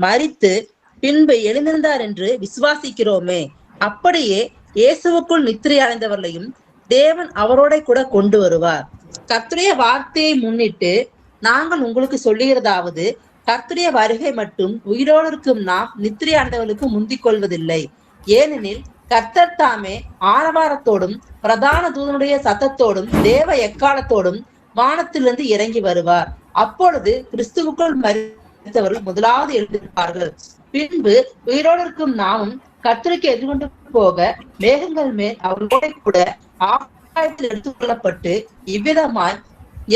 மரித்து பின்பு எழுந்திருந்தார் என்று விசுவாசிக்கிறோமே. அப்படியே இயேசுவுக்குள் நித்திரை அடைந்தவர்களையும் தேவன் அவரோட கூட கொண்டு வருவார். கர்த்தருடைய வார்த்தையை முன்னிட்டு நாங்கள் உங்களுக்கு சொல்லுகிறதாவது, கர்த்தருடைய வருகை மட்டும் உயிரோடு இருக்கும் நாம் நித்திரை அடைந்தவர்களுக்கு முந்திக் கொள்வதில்லை. ஏனெனில் கர்த்தர் தாமே ஆரவாரத்தோடும் பிரதான தூதனுடைய சத்தத்தோடும் தேவ எக்காலத்தோடும் வானத்திலிருந்து இறங்கி வருவார். அப்பொழுது கிறிஸ்துவுக்குள் மரித்தவர்கள் முதலாவது எழுந்திருப்பார்கள். பின்பு உயிரோடு இருக்கும் நாமும் கர்த்தருக்கு எதிர்கொண்டு போக மேகங்கள் மேல் அவர்களோட கூட ஆகாயத்தில் எடுத்துக் கொள்ளப்பட்டு இவ்விதமாய்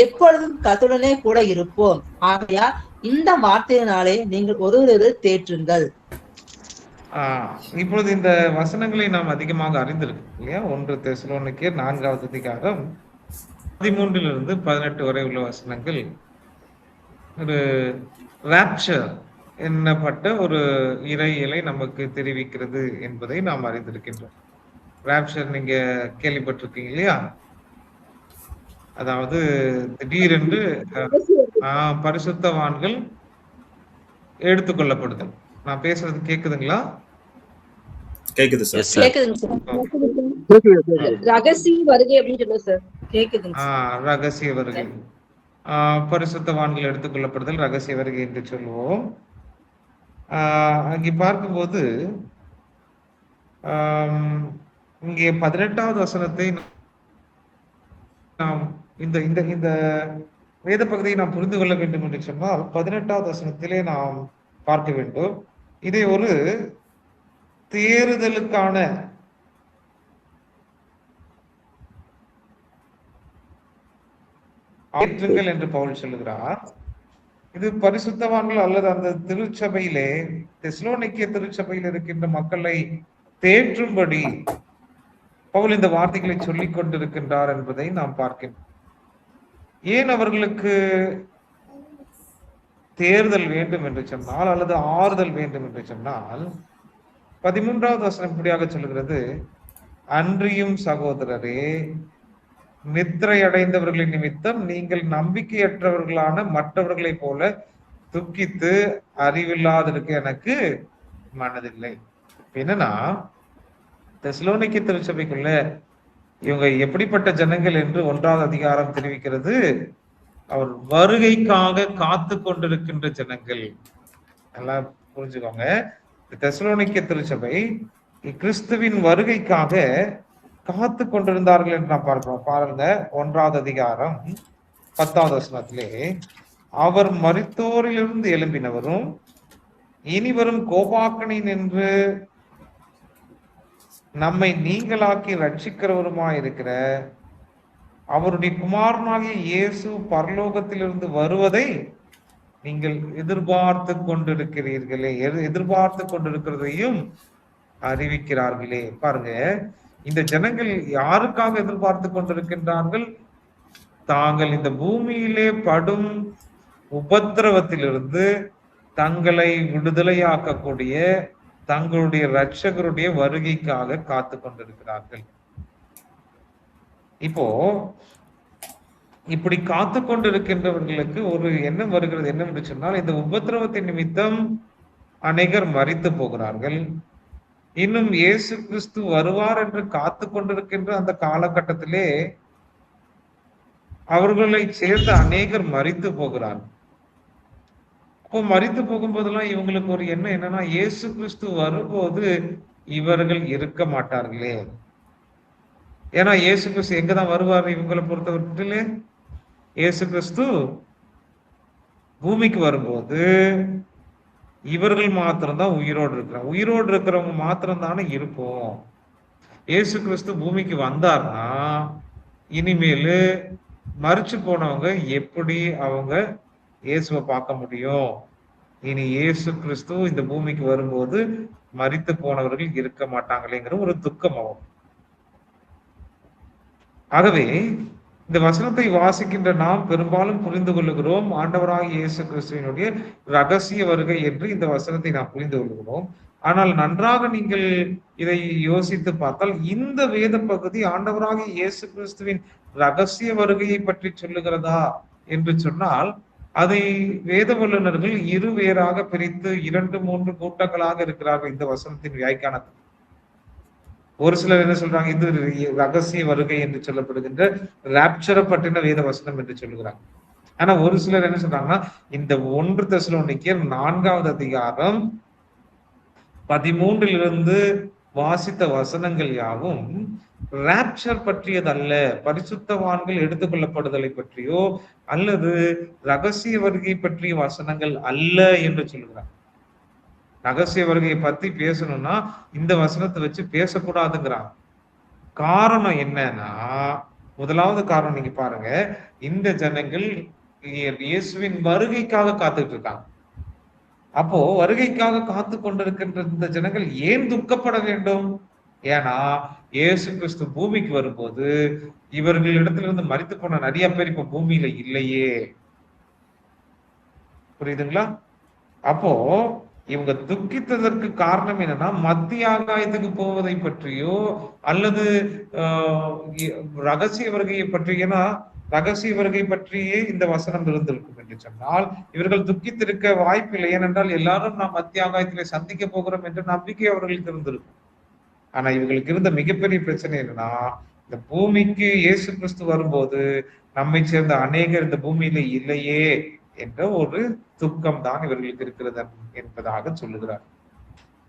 எப்பொழுதும் கர்த்தருடனே கூட இருப்போம். ஆகையால் இந்த வார்த்தையினாலே நீங்கள் ஒருவரொருவர் தேற்றுங்கள். இப்பொழுது இந்த வசனங்களை நாம் அதிகமாக அறிந்திருக்கோம் இல்லையா? 1 தெசலோனிக்கேயர் 4வது அதிகாரம் 13 - 18 வரை உள்ள வசனங்கள் ஒரு ராப்சர் என்னப்பட்ட ஒரு இறையியலை நமக்கு தெரிவிக்கிறது என்பதை நாம் அறிந்திருக்கின்றோம். ராப்சர் நீங்க கேள்விப்பட்டிருக்கீங்க இல்லையா? அதாவது திடீரென்று பரிசுத்தவான்கள் எடுத்துக்கொள்ளப்படுதல். நான் பேசுறது கேக்குதுங்களா? கேக்குது சார். ரகசிய வருகை அப்படின்னு சொல்லுங்க சார். கேக்குதுங்க. ரகசிய வருகை, பரிசுத்தவான்கள் எடுத்துக்கொள்ளப்படுதல் ரகசிய வருகை என்று சொல்லுவோம். அங்கே பார்க்கும்போது இங்கே 18வது வசனத்தை நாம் இந்த இந்த இந்த வேத பகுதியை நாம் புரிந்து கொள்ள வேண்டும் என்று சொன்னால் 18வது வசனத்திலே நாம் பார்க்க வேண்டும். இதை ஒரு தேறுதலுக்கான ஏற்றுங்கள் என்று பவுல் சொல்லுகிறார். இது பரிசுத்தவான்கள் அல்லது அந்த திருச்சபையிலே தெசலோனிக்கே திருச்சபையில் இருக்கின்ற மக்களை தேற்றும்படி பவுல் இந்த வார்த்தைகளை சொல்லிக் கொண்டிருக்கின்றார் என்பதை நாம் பார்க்கின்றோம். ஏன் அவர்களுக்கு தேர்தல் வேண்டும் என்று சொன்னால் அல்லது ஆறுதல் வேண்டும் என்று சொன்னால் 13வது வசனம் இப்படியாக சொல்லுகிறது, அன்றியும் சகோதரரே, நித்திரை அடைந்தவர்களின் நிமித்தம் நீங்கள் நம்பிக்கையற்றவர்களான மற்றவர்களை போல துக்கித்து அறிவில்லாதிருக்க எனக்கு மனதில்லை. என்னன்னா, தெசலோனிக்கே திருச்சபைக்குள்ள இவங்க எப்படிப்பட்ட ஜனங்கள் என்று 1வது அதிகாரம் தெரிவிக்கிறது. அவர் வருகைக்காக காத்து கொண்டிருக்கின்ற ஜனங்கள். எல்லாம் புரிஞ்சுக்கோங்க. தெசலோனிக்கே திருச்சபை கிறிஸ்துவின் வருகைக்காக காத்து கொண்டிருந்தார்கள் என்று நாம் பார்க்கிறோம். பாருங்க, 1வது அதிகாரம் 10வது வசனத்திலே, அவர் மரித்தோரிலிருந்து எழும்பினவரும் இனி வரும் கோபாக்கனை நின்று நம்மை நீங்களாக்கி ரட்சிக்கிறவருமாயிருக்கிற அவருடைய குமாரனாகிய இயேசு பரலோகத்திலிருந்து வருவதை நீங்கள் எதிர்பார்த்து கொண்டிருக்கிறீர்களே, எதிர்பார்த்து கொண்டிருக்கிறதையும் அறிவிக்கிறார்களே. பாருங்க, இந்த ஜனங்கள் யாருக்காக எதிர்பார்த்து கொண்டிருக்கின்றார்கள்? தாங்கள் இந்த பூமியிலே படும் உபத்திரவத்திலிருந்து தங்களை விடுதலையாக்கக்கூடிய தங்களுடைய இரட்சகருடைய வருகைக்காக காத்து கொண்டிருக்கிறார்கள். இப்போ இப்படி காத்து கொண்டிருக்கின்றவர்களுக்கு ஒரு எண்ணம் வருகிறது. என்னவென்று சொன்னால், இந்த உபத்திரவத்தின் நிமித்தம் அநேகர் மரித்து போகிறார்கள். இன்னும் இயேசு கிறிஸ்து வருவார் என்று காத்து கொண்டிருக்கின்ற அந்த காலகட்டத்திலே அவர்களை சேர்ந்த அநேகர் மரித்து போகிறார்கள். அப்போ மரித்து போகும்போதெல்லாம் இவங்களுக்கு ஒரு எண்ணம் என்னன்னா, இயேசு கிறிஸ்து வரும்போது இவர்கள் இருக்க மாட்டார்களே. ஏன்னா இயேசு கிறிஸ்து எங்கதான் வருவார்? இவங்களை பொறுத்தவரையிலே இயேசு கிறிஸ்து பூமிக்கு வரும்போது இவர்கள் மாத்திரம்தான் உயிரோடு இருக்கிறாங்க. உயிரோடு இருக்கிறவங்க மாத்திரம் தானே இருப்போம். இயேசு கிறிஸ்து பூமிக்கு வந்தார்னா இனிமேல் மரிச்சு போனவங்க எப்படி அவங்க இயேசுவை பார்க்க முடியும்? இனி இயேசு கிறிஸ்து இந்த பூமிக்கு வரும்போது மரித்து போனவர்கள் இருக்க மாட்டாங்களேங்கிற ஒரு துக்கம் ஆகும். ஆகவே இந்த வசனத்தை வாசிக்கின்ற நாம் பெரும்பாலும் புரிந்து கொள்ளுகிறோம், ஆண்டவராகிய இயேசு கிறிஸ்துவினுடைய ரகசிய வருகை என்று இந்த வசனத்தை நாம் புரிந்து கொள்கிறோம். ஆனால் நன்றாக நீங்கள் இதை யோசித்து பார்த்தால், இந்த வேத பகுதி ஆண்டவராகிய இயேசு கிறிஸ்துவின் ரகசிய வருகையை பற்றி சொல்லுகிறதா என்று சொன்னால் அதை வேத வல்லுநர்கள் இருவேறாக பிரித்து 2-3 கூட்டங்களாக இருக்கிறார்கள் இந்த வசனத்தின் வியாக்கியானத்தில். ஒரு சிலர் என்ன சொல்றாங்க, இது ரகசிய வருகை என்று சொல்லப்படுகின்ற ராப்சரை பற்றின வேத வசனம் என்று சொல்லுகிறாங்க. ஆனா ஒரு சிலர் என்ன சொல்றாங்கன்னா, இந்த 1 தெசலோனிக்கேயர் 4வது அதிகாரம் 13 வாசித்த வசனங்கள் யாவும் ராப்சர் பற்றியதல்ல, பரிசுத்தவான்கள் எடுத்துக்கொள்ளப்படுதலை பற்றியோ அல்லது ரகசிய வருகை பற்றிய வசனங்கள் அல்ல என்று சொல்லுகிறார். ரகசிய வருகையை பத்தி பேசணும்னா இந்த வசனத்தை வச்சு பேசக்கூடாதுங்கிறாங்க. காரணம் என்னன்னா, முதலாவது காரணம் நீங்க பாருங்க, இந்த ஜனங்கள் இயேசுவின் வருகைக்காக காத்துட்டு இருக்காங்க. அப்போ வருகைக்காக காத்து கொண்டிருக்கின்ற இந்த ஜனங்கள் ஏன் துக்கப்பட வேண்டும்? ஏன்னா இயேசு கிறிஸ்து பூமிக்கு வரும்போது இவர்களிடத்திலிருந்து மரித்து போன நிறைய பேர் இப்ப பூமியில இல்லையே. புரியுதுங்களா? அப்போ இவங்க துக்கித்ததற்கு காரணம் என்னன்னா, மத்திய ஆகாயத்துக்கு போவதை பற்றியோ அல்லது ரகசிய வருகையை பற்றியனா, ரகசிய வருகை பற்றியே இந்த வசனம் இருந்திருக்கும் என்று சொன்னால் இவர்கள் துக்கித்திருக்க வாய்ப்பில்லை. ஏனென்றால் எல்லாரும் நாம் மத்திய ஆகாயத்திலே சந்திக்க போகிறோம் என்ற நம்பிக்கை அவர்களுக்கு இருந்திருக்கும். ஆனா இவங்களுக்கு இருந்த மிகப்பெரிய பிரச்சனை என்னன்னா, இந்த பூமிக்கு இயேசு கிறிஸ்து வரும்போது நம்மை சேர்ந்த அநேகர் இந்த பூமியில இல்லையே என்ற ஒரு துக்கம் தான் இவர்களுக்கு இருக்கிறது என்பதாக சொல்லுகிறார்.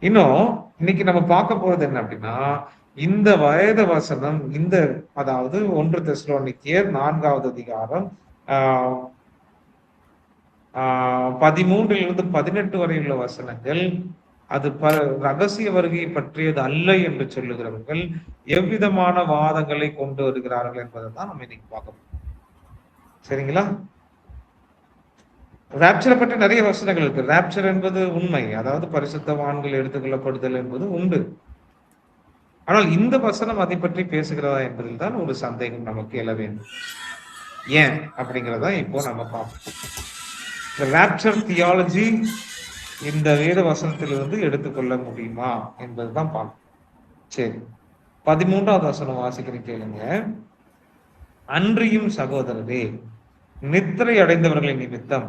இன்னும் இன்னைக்கு நம்ம பார்க்க போறது என்ன அப்படின்னா, இந்த வேத வசனம் அதாவது 1 தெசலோனிக்கேயர் 4வது அதிகாரம் 13 18 வரை உள்ள வசனங்கள் அது ரகசிய வருகையை பற்றியது அல்ல என்று சொல்லுகிறவர்கள் எவ்விதமான வாதங்களை கொண்டு வருகிறார்கள் என்பதை தான் நம்ம இன்னைக்கு பார்க்கணும். சரிங்களா? ராப்சரை பற்றி நிறைய வசனங்கள் இருக்கு. ராப்சர் என்பது உண்மை, அதாவது பரிசுத்தவான்கள் எடுத்துக்கொள்ளப்படுதல் என்பது உண்டு. ஆனால் இந்த வசனம் அதை பற்றி பேசுகிறதா என்பதில் தான் ஒரு சந்தேகம் நமக்கு எழ வேண்டும். ஏன் அப்படிங்கிறதா இப்போ நம்ம பார்ப்போம். இந்த ராப்சர் தியாலஜி இந்த வேத வசனத்திலிருந்து எடுத்துக்கொள்ள முடியுமா என்பதுதான் பார்க்கணும். சரி, 13வது வசனம் வாசிக்கிறேன் கேளுங்க. அன்றியும் சகோதரரே, நித்திரை அடைந்தவர்களின் நிமித்தம்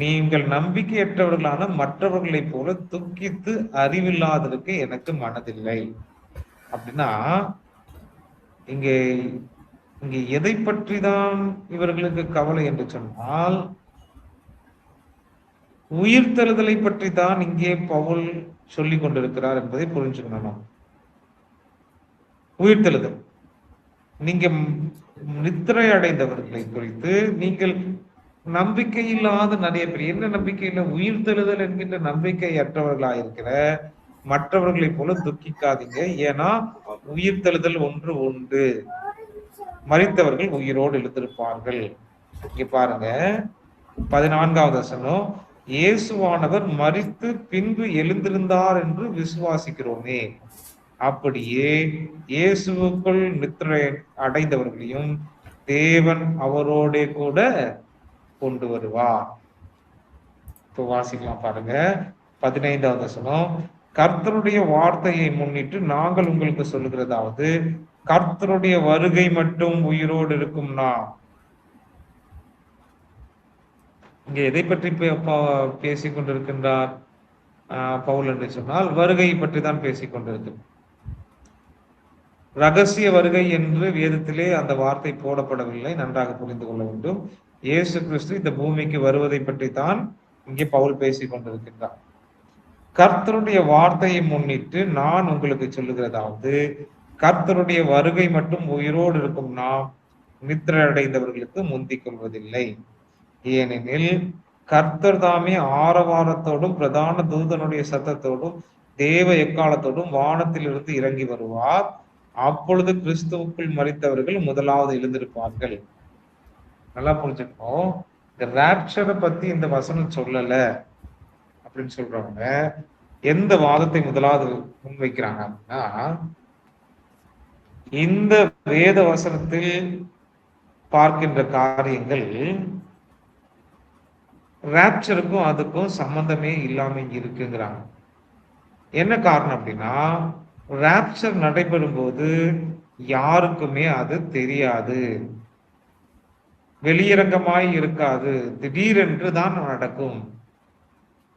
நீங்கள் நம்பிக்கையற்றவர்களான மற்றவர்களைப் போல துக்கித்து அறிவில்லாததற்கு எனக்கு மனதில்லை. அப்படின்னா இங்க எதை பற்றி தான் இவர்களுக்கு கவலை என்று சொன்னால், உயிர்த்தெழுதலை பற்றி தான் இங்கே பவுல் சொல்லிக் கொண்டிருக்கிறார் என்பதை புரிஞ்சுக்கணும். உயிர்த்தெழுதல், நீங்க நித்திரை அடைந்தவர்களை குறித்து நீங்கள் நம்பிக்கை இல்லாத நிறைய பேர், என்ன நம்பிக்கை இல்லை, உயிர்த்தெழுதல் என்கின்ற நம்பிக்கை அற்றவர்களாக இருக்கிற மற்றவர்களை போல துக்கிக்காதீங்க. ஏன்னா உயிர்த்தெழுதல் ஒன்று உண்டு, மரித்தவர்கள் உயிரோடு எழுந்திருப்பார்கள். இங்க பாருங்க 14வது வசனம், இயேசுவானவர் மரித்து பின்பு எழுந்திருந்தார் என்று விசுவாசிக்கிறோமே, அப்படியே இயேசுவுக்குள் நித்திரை அடைந்தவர்களையும் தேவன் அவரோட கூட கொண்டு வருவார். இப்போ வாசிக்கலாம் பாருங்க 15வது வசனம், கர்த்தருடைய வார்த்தையை முன்னிட்டு நாங்கள் உங்களுக்கு சொல்லுகிறதாவது, கர்த்தருடைய வருகை மட்டும் உயிரோடு இருக்கும்னா. இங்க எதை பற்றி பேசிக் கொண்டிருக்கின்றார் பவுல் என்று சொன்னால், வருகையை பற்றி தான் பேசிக் கொண்டிருக்கிறார். ரகசிய வருகை என்று வேதத்திலே அந்த வார்த்தை போடப்படவில்லை, நன்றாக புரிந்து கொள்ள வேண்டும். இயேசு கிறிஸ்து இந்த பூமிக்கு வருவதை பற்றி தான் இங்கே பவுல் பேசிக் கொண்டிருக்கின்றார். கர்த்தருடைய வார்த்தையை முன்னிட்டு நான் உங்களுக்கு சொல்லுகிறதாவது, கர்த்தருடைய வருகை மட்டும் உயிரோடு இருக்கும் நாம் நித்திரை அடைந்தவர்களுக்கு முந்திக் கொள்வதில்லை. ஏனெனில் கர்த்தர் தாமே ஆரவாரத்தோடும் பிரதான தூதனுடைய சத்தத்தோடும் தேவ எக்காலத்தோடும் வானத்திலிருந்து இறங்கி வருவார். அப்பொழுது கிறிஸ்துவுக்குள் மரித்தவர்கள் முதலாவது எழுந்திருப்பார்கள். நல்லா புரிஞ்சுக்கணும். இந்த ராப்சரை பத்தி இந்த வசனம் சொல்லல அப்படின்னு சொல்றவங்க எந்த வாதத்தை முதலாவது முன்வைக்கிறாங்க அப்படின்னா, இந்த வேத வசனத்தில் பார்க்கின்ற காரியங்கள் ராப்சருக்கும் அதுக்கும் சம்பந்தமே இல்லாம இருக்குங்கிறாங்க. என்ன காரணம் அப்படின்னா, ராப்சர் நடைபெறும் போது யாருக்குமே அது தெரியாது. வெளியரங்கமாய் இருக்காது, திடீரென்று தான் நடக்கும்.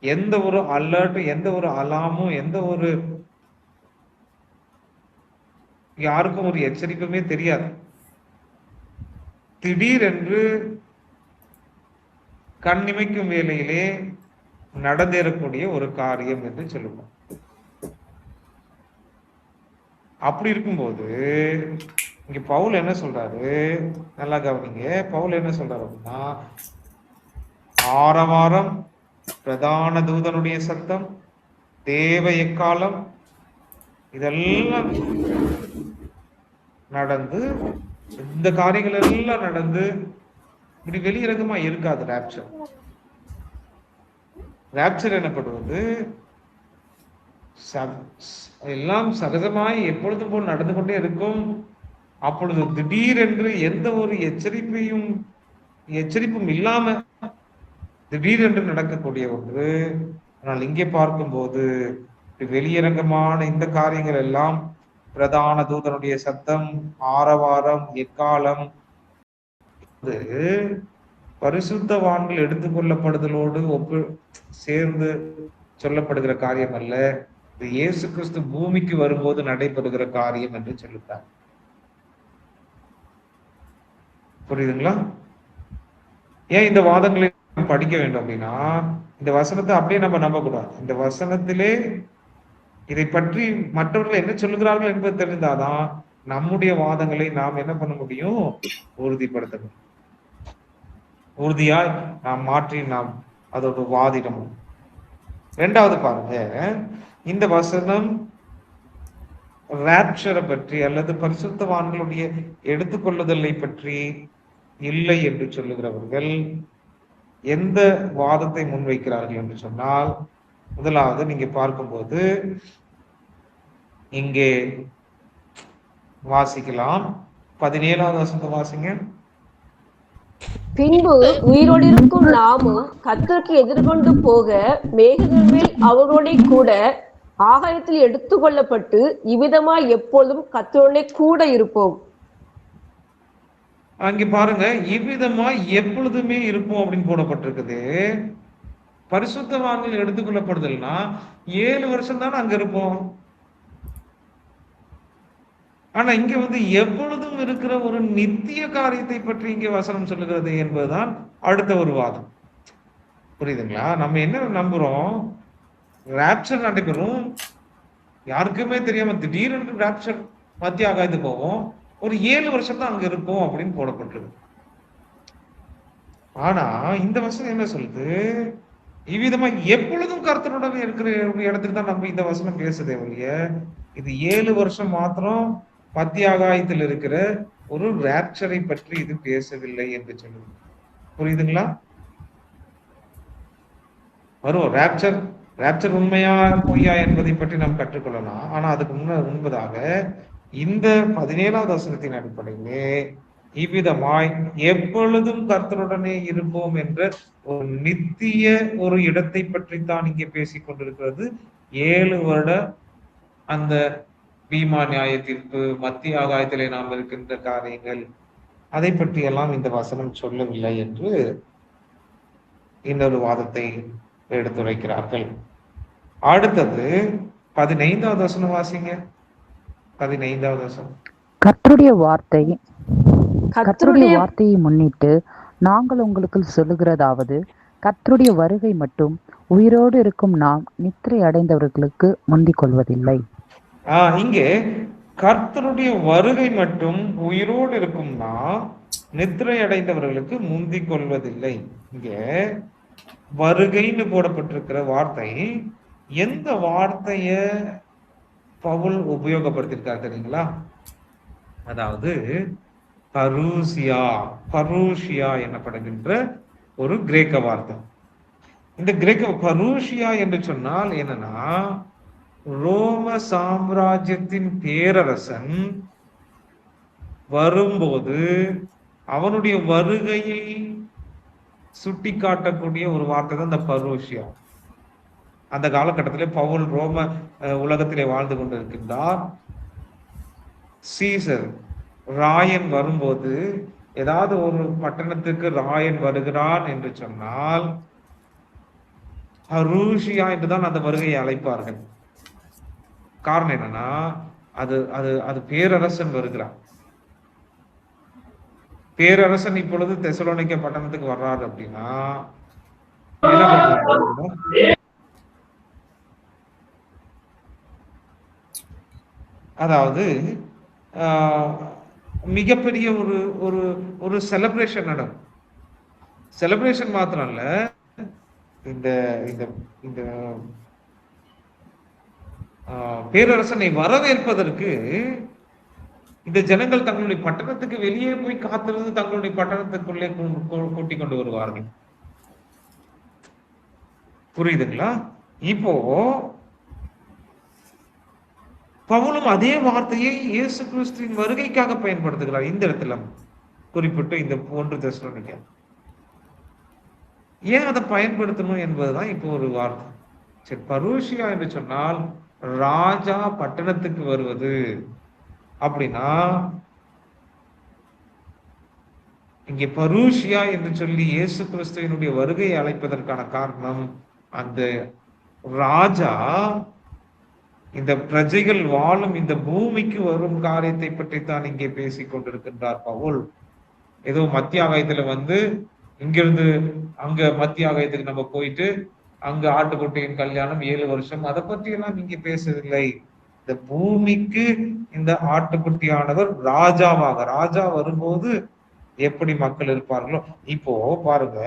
எந்த ஒரு அலர்ட், எந்த ஒரு அலாமும், எந்த ஒரு யாருக்கும் ஒரு எச்சரிப்புமே தெரியாது. திடீரென்று கண்ணிமைக்கும் வேளையிலே நடந்தேறக்கூடிய ஒரு காரியம் என்று சொல்லுவோம். அப்படி இருக்கும்போது இங்க பவுல் என்ன சொல்றாரு, நல்லா கவனிங்க. பவுல் என்ன சொல்றாரு அப்படின்னா, ஆரவாரம், பிரதான தூதனுடைய சத்தம், தேவ எக்காலம், இதெல்லாம் நடந்து, இந்த காரியங்கள் எல்லாம் நடந்து இப்படி வெளியிறக்கமா இருக்காது ராப்சர். ராப்சர் எனப்படுவது எல்லாம் சகஜமாய் எப்பொழுதும் போல் நடந்து கொண்டே இருக்கும். அப்பொழுது திடீரென்று எந்த ஒரு எச்சரிப்பும் இல்லாம திடீரென்று நடக்கக்கூடிய ஒன்று. ஆனால் இங்கே பார்க்கும்போது வெளியரங்கமான இந்த காரியங்கள் எல்லாம், பிரதான தூதனுடைய சத்தம், ஆரவாரம், எக்காலம், பரிசுத்தவான்கள் எடுத்துக்கொள்ளப்படுதலோடு சேர்ந்து சொல்லப்படுகிற காரியம் அல்ல. இது இயேசு கிறிஸ்து பூமிக்கு வரும்போது நடைபெறுகிற காரியம் என்று சொல்லுகிறார். புரியுதுங்களா? ஏன் இந்த வாதங்களை படிக்க வேண்டும் அப்படின்னா, இந்த வசனத்தை அப்படியே நம்ம நம்பக்கூடாது. இந்த வசனத்திலே இதை பற்றி மற்றவர்கள் என்ன சொல்லுகிறார்கள் என்பது தெரிந்தாதான் நம்முடைய வாதங்களை நாம் என்ன பண்ண முடியும், உறுதிப்படுத்த முடியும். உறுதியாய் நாம் மாற்றி நாம் அதோடு வாதிடணும். இரண்டாவது பாருங்க, இந்த வசனம் ராப்சரை பற்றி அல்லது பரிசுத்தவான்களுடைய எடுத்துக்கொள்ளுதலை பற்றி இல்லை என்று சொல்லுகிறவர்கள் எந்த வாதத்தை முன்வைக்கிறார்கள் என்று சொன்னால், முதலாவது நீங்க பார்க்கும்போது இங்கே வாசிக்கலாம், 17வது வசனத்தை வாசிங்க. பின்பு உயிரோடு இருக்கும் நாமும் கர்த்தருக்கு எதிர்கொண்டு போக மேகங்கள் மேல் அவரோட கூட ஆகாயத்தில் எடுத்துக்கொள்ளப்பட்டு இவ்விதமாய் எப்பொழுதும் கர்த்தரோட கூட இருப்போம். அங்க பாருங்க, இவ்விதமா எப்பொழுதுமே இருப்போம் அப்படின்னு போடப்பட்டிருக்குது. பரிசுத்தவான்கள் எடுத்துக்கொள்ளப்படுதல்னா 7 வருஷம் தானே அங்க இருப்போம். ஆனா இங்க எப்பொழுதும் இருக்கிற ஒரு நித்திய காரியத்தை பற்றி இங்க வசனம் சொல்லுகிறது என்பதுதான் அடுத்த ஒரு வாதம். புரியுதுங்களா? நம்ம என்ன நம்புறோம், ராப்சர் நடைபெறும், யாருக்குமே தெரியாம திடீரென்று ராப்சர் மத்திய ஆகாயத்து போவோம், ஒரு 7 வருஷம் தான் அங்க இருக்கும் அப்படின்னு போடப்பட்டிருக்கு. ஆனா இந்த வசனம் என்ன சொல்லுது, இவ்விதமா எப்பொழுதும் கர்த்தருடன் இருக்கிற இடத்துக்கு தான் நம்ம இந்த வசனம் பேசுதே ஒழிய, இது 7 வருஷம் மாத்திரம் மத்திய ஆகாயத்தில் இருக்கிற ஒரு ராப்சரை பற்றி இது பேசவில்லை என்று சொல்லுது. புரியுதுங்களா? வரும் ராப்சர் உண்மையா பொய்யா என்பதை பற்றி நாம் கற்றுக்கொள்ளலாம். ஆனா அதுக்கு முன்பதாக இந்த 17வது வசனத்தின் அடிப்படையிலே இவ்விதமாய் எப்பொழுதும் கர்த்தருடனே இருப்போம் என்ற ஒரு நித்திய ஒரு இடத்தை பற்றித்தான் இங்கே பேசிக் கொண்டிருக்கிறது. 7 வருட அந்த பீமா நியாய தீர்ப்பு, மத்திய ஆகாயத்திலே நாம் இருக்கின்ற காரியங்கள், அதை பற்றி எல்லாம் இந்த வசனம் சொல்லவில்லை என்று இன்னொரு வாதத்தை எடுத்துரைக்கிறார்கள். அடுத்தது 15வது வசனம் வாசிங்க. 15வது வசனம். கர்த்தருடைய வார்த்தையை முன்னிட்டு நாங்கள் உங்களுக்கு சொல்லுகிறதாவது, கர்த்தருடைய வருகை மட்டும் உயிரோடு இருக்கும் நாம் நித்திரை அடைந்தவர்களுக்கு முந்திக் கொள்வதில்லை. இங்கே கர்த்தருடைய வருகை மட்டும் உயிரோடு இருக்கும் நாம் நித்திரை அடைந்தவர்களுக்கு முந்திக் கொள்வதில்லை. இங்க வருகைன்னு போடப்பட்டிருக்கிற வார்த்தை, எந்த வார்த்தைய பவுல் உபயோகப்படுத்திருக்காரு தெரியுங்களா? அதாவது பரூசியா எனப்படுகின்ற ஒரு கிரேக்க வார்த்தை. இந்த கிரேக்க பரூசியா என்று சொன்னால் என்னன்னா, ரோம சாம்ராஜ்யத்தின் பேரரசன் வரும்போது அவனுடைய வருகையை சுட்டி காட்டக்கூடிய ஒரு வார்த்தை தான் இந்த பரூசியா. அந்த காலகட்டத்திலே பவுல் ரோம உலகத்திலே வாழ்ந்து கொண்டிருக்கின்றார். சீசர் ராயன் வரும்போது ஏதாவது ஒரு பட்டணத்துக்கு ராயன் வருகிறான் என்று சொன்னால் ஹரூஷியா என்றுதான் அந்த வருகையை அழைப்பார்கள். காரணம் என்னன்னா, அது அது அது பேரரசன் வருகிறான். பேரரசன் இப்பொழுது தெசலோனிக்க பட்டணத்துக்கு வர்றாரு அப்படின்னா என்ன பண்றாங்க? அதாவது மிகப்பெரிய ஒரு ஒரு ஒரு செலிப்ரேஷன் நடக்கும். செலிப்ரேஷன் மாத்திரம் இல்ல, இந்த இந்த இந்த பேரரசனை வரவேற்பதற்கு இந்த ஜனங்கள் தங்களுடைய பட்டணத்துக்கு வெளியே போய் காத்திருந்து தங்களுடைய பட்டணத்துக்குள்ளே கூட்டி கொண்டு வருவார்கள். புரியுதுங்களா? இப்போ பவுலும் அதே வார்த்தையை இயேசு கிறிஸ்துவின் வருகைக்காக பயன்படுத்துகிறார். இந்த இடத்துல குறிப்பிட்டு இந்த 1 தெசலோனிக்கே ஏன் அதை பயன்படுத்தணும் என்பதுதான் இப்போ ஒரு வார்த்தை. சரி, பரூஷியா என்று சொன்னால் ராஜா பட்டணத்துக்கு வருவது அப்படின்னா, இங்கே பரூஷியா என்று சொல்லி இயேசு கிறிஸ்துவினுடைய வருகையை அழைப்பதற்கான காரணம், அந்த ராஜா இந்த பிரஜைகள் வாழும் இந்த பூமிக்கு வரும் காரியத்தை பற்றி தான் இங்கே பேசிக் கொண்டிருக்கின்றார் பவுல். ஏதோ மத்திய ஆகாயத்துல வந்து இங்கிருந்து அங்க மத்திய ஆகாயத்துக்கு நம்ம போயிட்டு அங்க ஆட்டுக்குட்டியின் கல்யாணம் 7 வருஷம் அதை பற்றி எல்லாம் இங்க பேசவில்லை. இந்த பூமிக்கு இந்த ஆட்டுக்குட்டியானவர் ராஜா வரும்போது எப்படி மக்கள் இருப்பார்களோ இப்போ பாருங்க.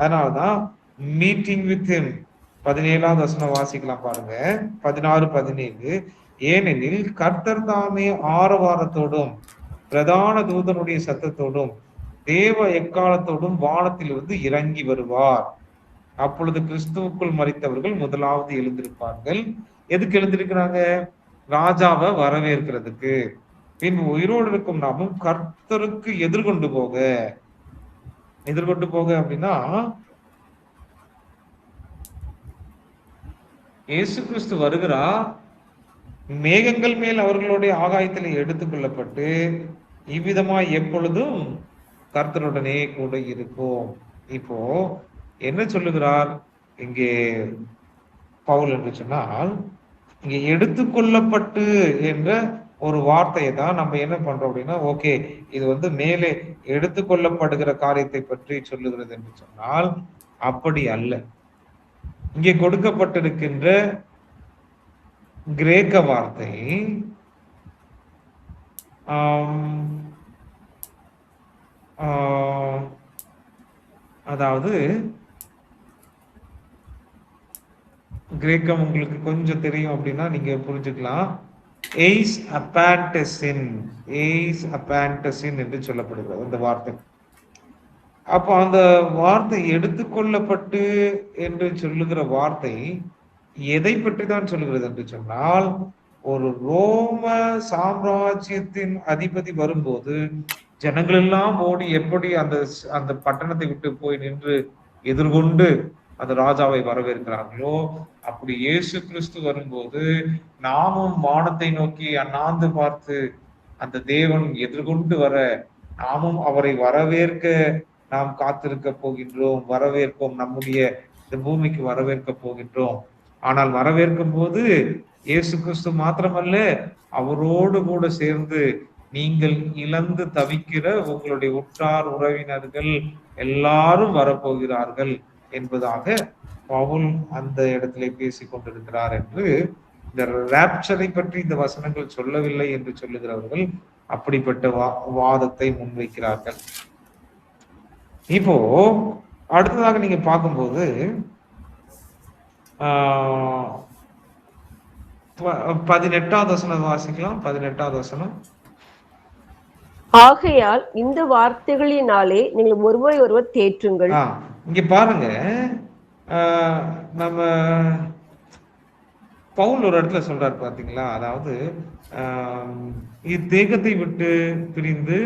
அதனாலதான் மீட்டிங் வித் ஹிம் 17வது வசனம் வாசிக்கலாம் பாருங்க. 16, 17. ஏனெனில் கர்த்தர் தாமே ஆரவாரத்தோடும் பிரதான தூதனுடைய சத்தத்தோடும் தேவ எக்காலத்தோடும் வானத்திலிருந்து இறங்கி வருவார். அப்பொழுது கிறிஸ்துவுக்குள் மரித்தவர்கள் முதலாவது எழுந்திருப்பார்கள். எதுக்கு எழுந்திருக்கிறாங்க? ராஜாவை வரவேற்கிறதுக்கு. பின் உயிரோடு இருக்கும் நாமும் கர்த்தருக்கு எதிர்கொண்டு போக அப்படின்னா, இயேசு கிறிஸ்து வருகிறா, மேகங்கள் மேல் அவர்களுடைய ஆகாயத்திலே எடுத்துக் கொள்ளப்பட்டு இவ்விதமாய் எப்பொழுதும் கர்த்தருடனே கூட இருக்கும். இப்போ என்ன சொல்லுகிறார் இங்கே பவுல் என்று சொன்னால், இங்கே எடுத்துக்கொள்ளப்பட்டு என்ற ஒரு வார்த்தையை தான் நம்ம என்ன பண்றோம் அப்படின்னா, ஓகே இது வந்து மேலே எடுத்துக்கொள்ளப்படுகிற காரியத்தை பற்றி சொல்லுகிறது என்று சொன்னால் அப்படி அல்ல. இங்கே கொடுக்கப்பட்டிருக்கின்ற கிரேக்க வார்த்தை அதாவது கிரேக்கம் உங்களுக்கு கொஞ்சம் தெரியும் அப்படின்னா நீங்க புரிஞ்சுக்கலாம். எய்ஸ் அப்பாண்டசின் என்று சொல்லப்படுகிறது அந்த வார்த்தை. அப்போ அந்த வார்த்தை எடுத்துக்கொள்ளப்பட்டு என்று சொல்லுகிற வார்த்தை எதை பற்றி தான் சொல்லுகிறது என்று சொன்னால், ஒரு ரோம சாம்ராஜ்யத்தின் அதிபதி வரும்போது ஜனங்கள் எல்லாம் ஓடி எப்படி அந்த பட்டணத்தை விட்டு போய் நின்று எதிர்கொண்டு அந்த ராஜாவை வரவேற்கிறார்களோ, அப்படி இயேசு கிறிஸ்து வரும்போது நாமும் வானத்தை நோக்கி அண்ணாந்து பார்த்து அந்த தேவன் எதிர்கொண்டு வர நாமும் அவரை வரவேற்க நாம் காத்திருக்க போகின்றோம், வரவேற்போம், நம்முடைய இந்த பூமிக்கு வரவேற்க போகின்றோம். ஆனால் வரவேற்கும் போது இயேசு கிறிஸ்து மாத்திரமல்ல, அவரோடு கூட சேர்ந்து நீங்கள் இழந்து தவிக்கிற உங்களுடைய உற்றார் உறவினர்கள் எல்லாரும் வரப்போகிறார்கள் என்பதாக பவுல் அந்த இடத்திலே பேசிக் கொண்டிருக்கிறார் என்று, இந்த ராப்சரை பற்றி இந்த வசனங்கள் சொல்லவில்லை என்று சொல்லுகிறவர்கள் அப்படிப்பட்ட வாதத்தை முன்வைக்கிறார்கள். இப்போ அடுத்ததாக நீங்க பார்க்கும்போது 18வது வசனம் வாசிக்கலாம். 18வது வசனம். ஆகையால் இந்த வார்த்தைகளினாலே நீங்கள் ஒருவரை ஒருவர் தேற்றுங்கள். இங்க பாருங்க, நம்ம பவுல் ஒரு இடத்துல சொல்றாரு பாத்தீங்களா, அதாவது இத்தேகத்தை விட்டு பிரிந்து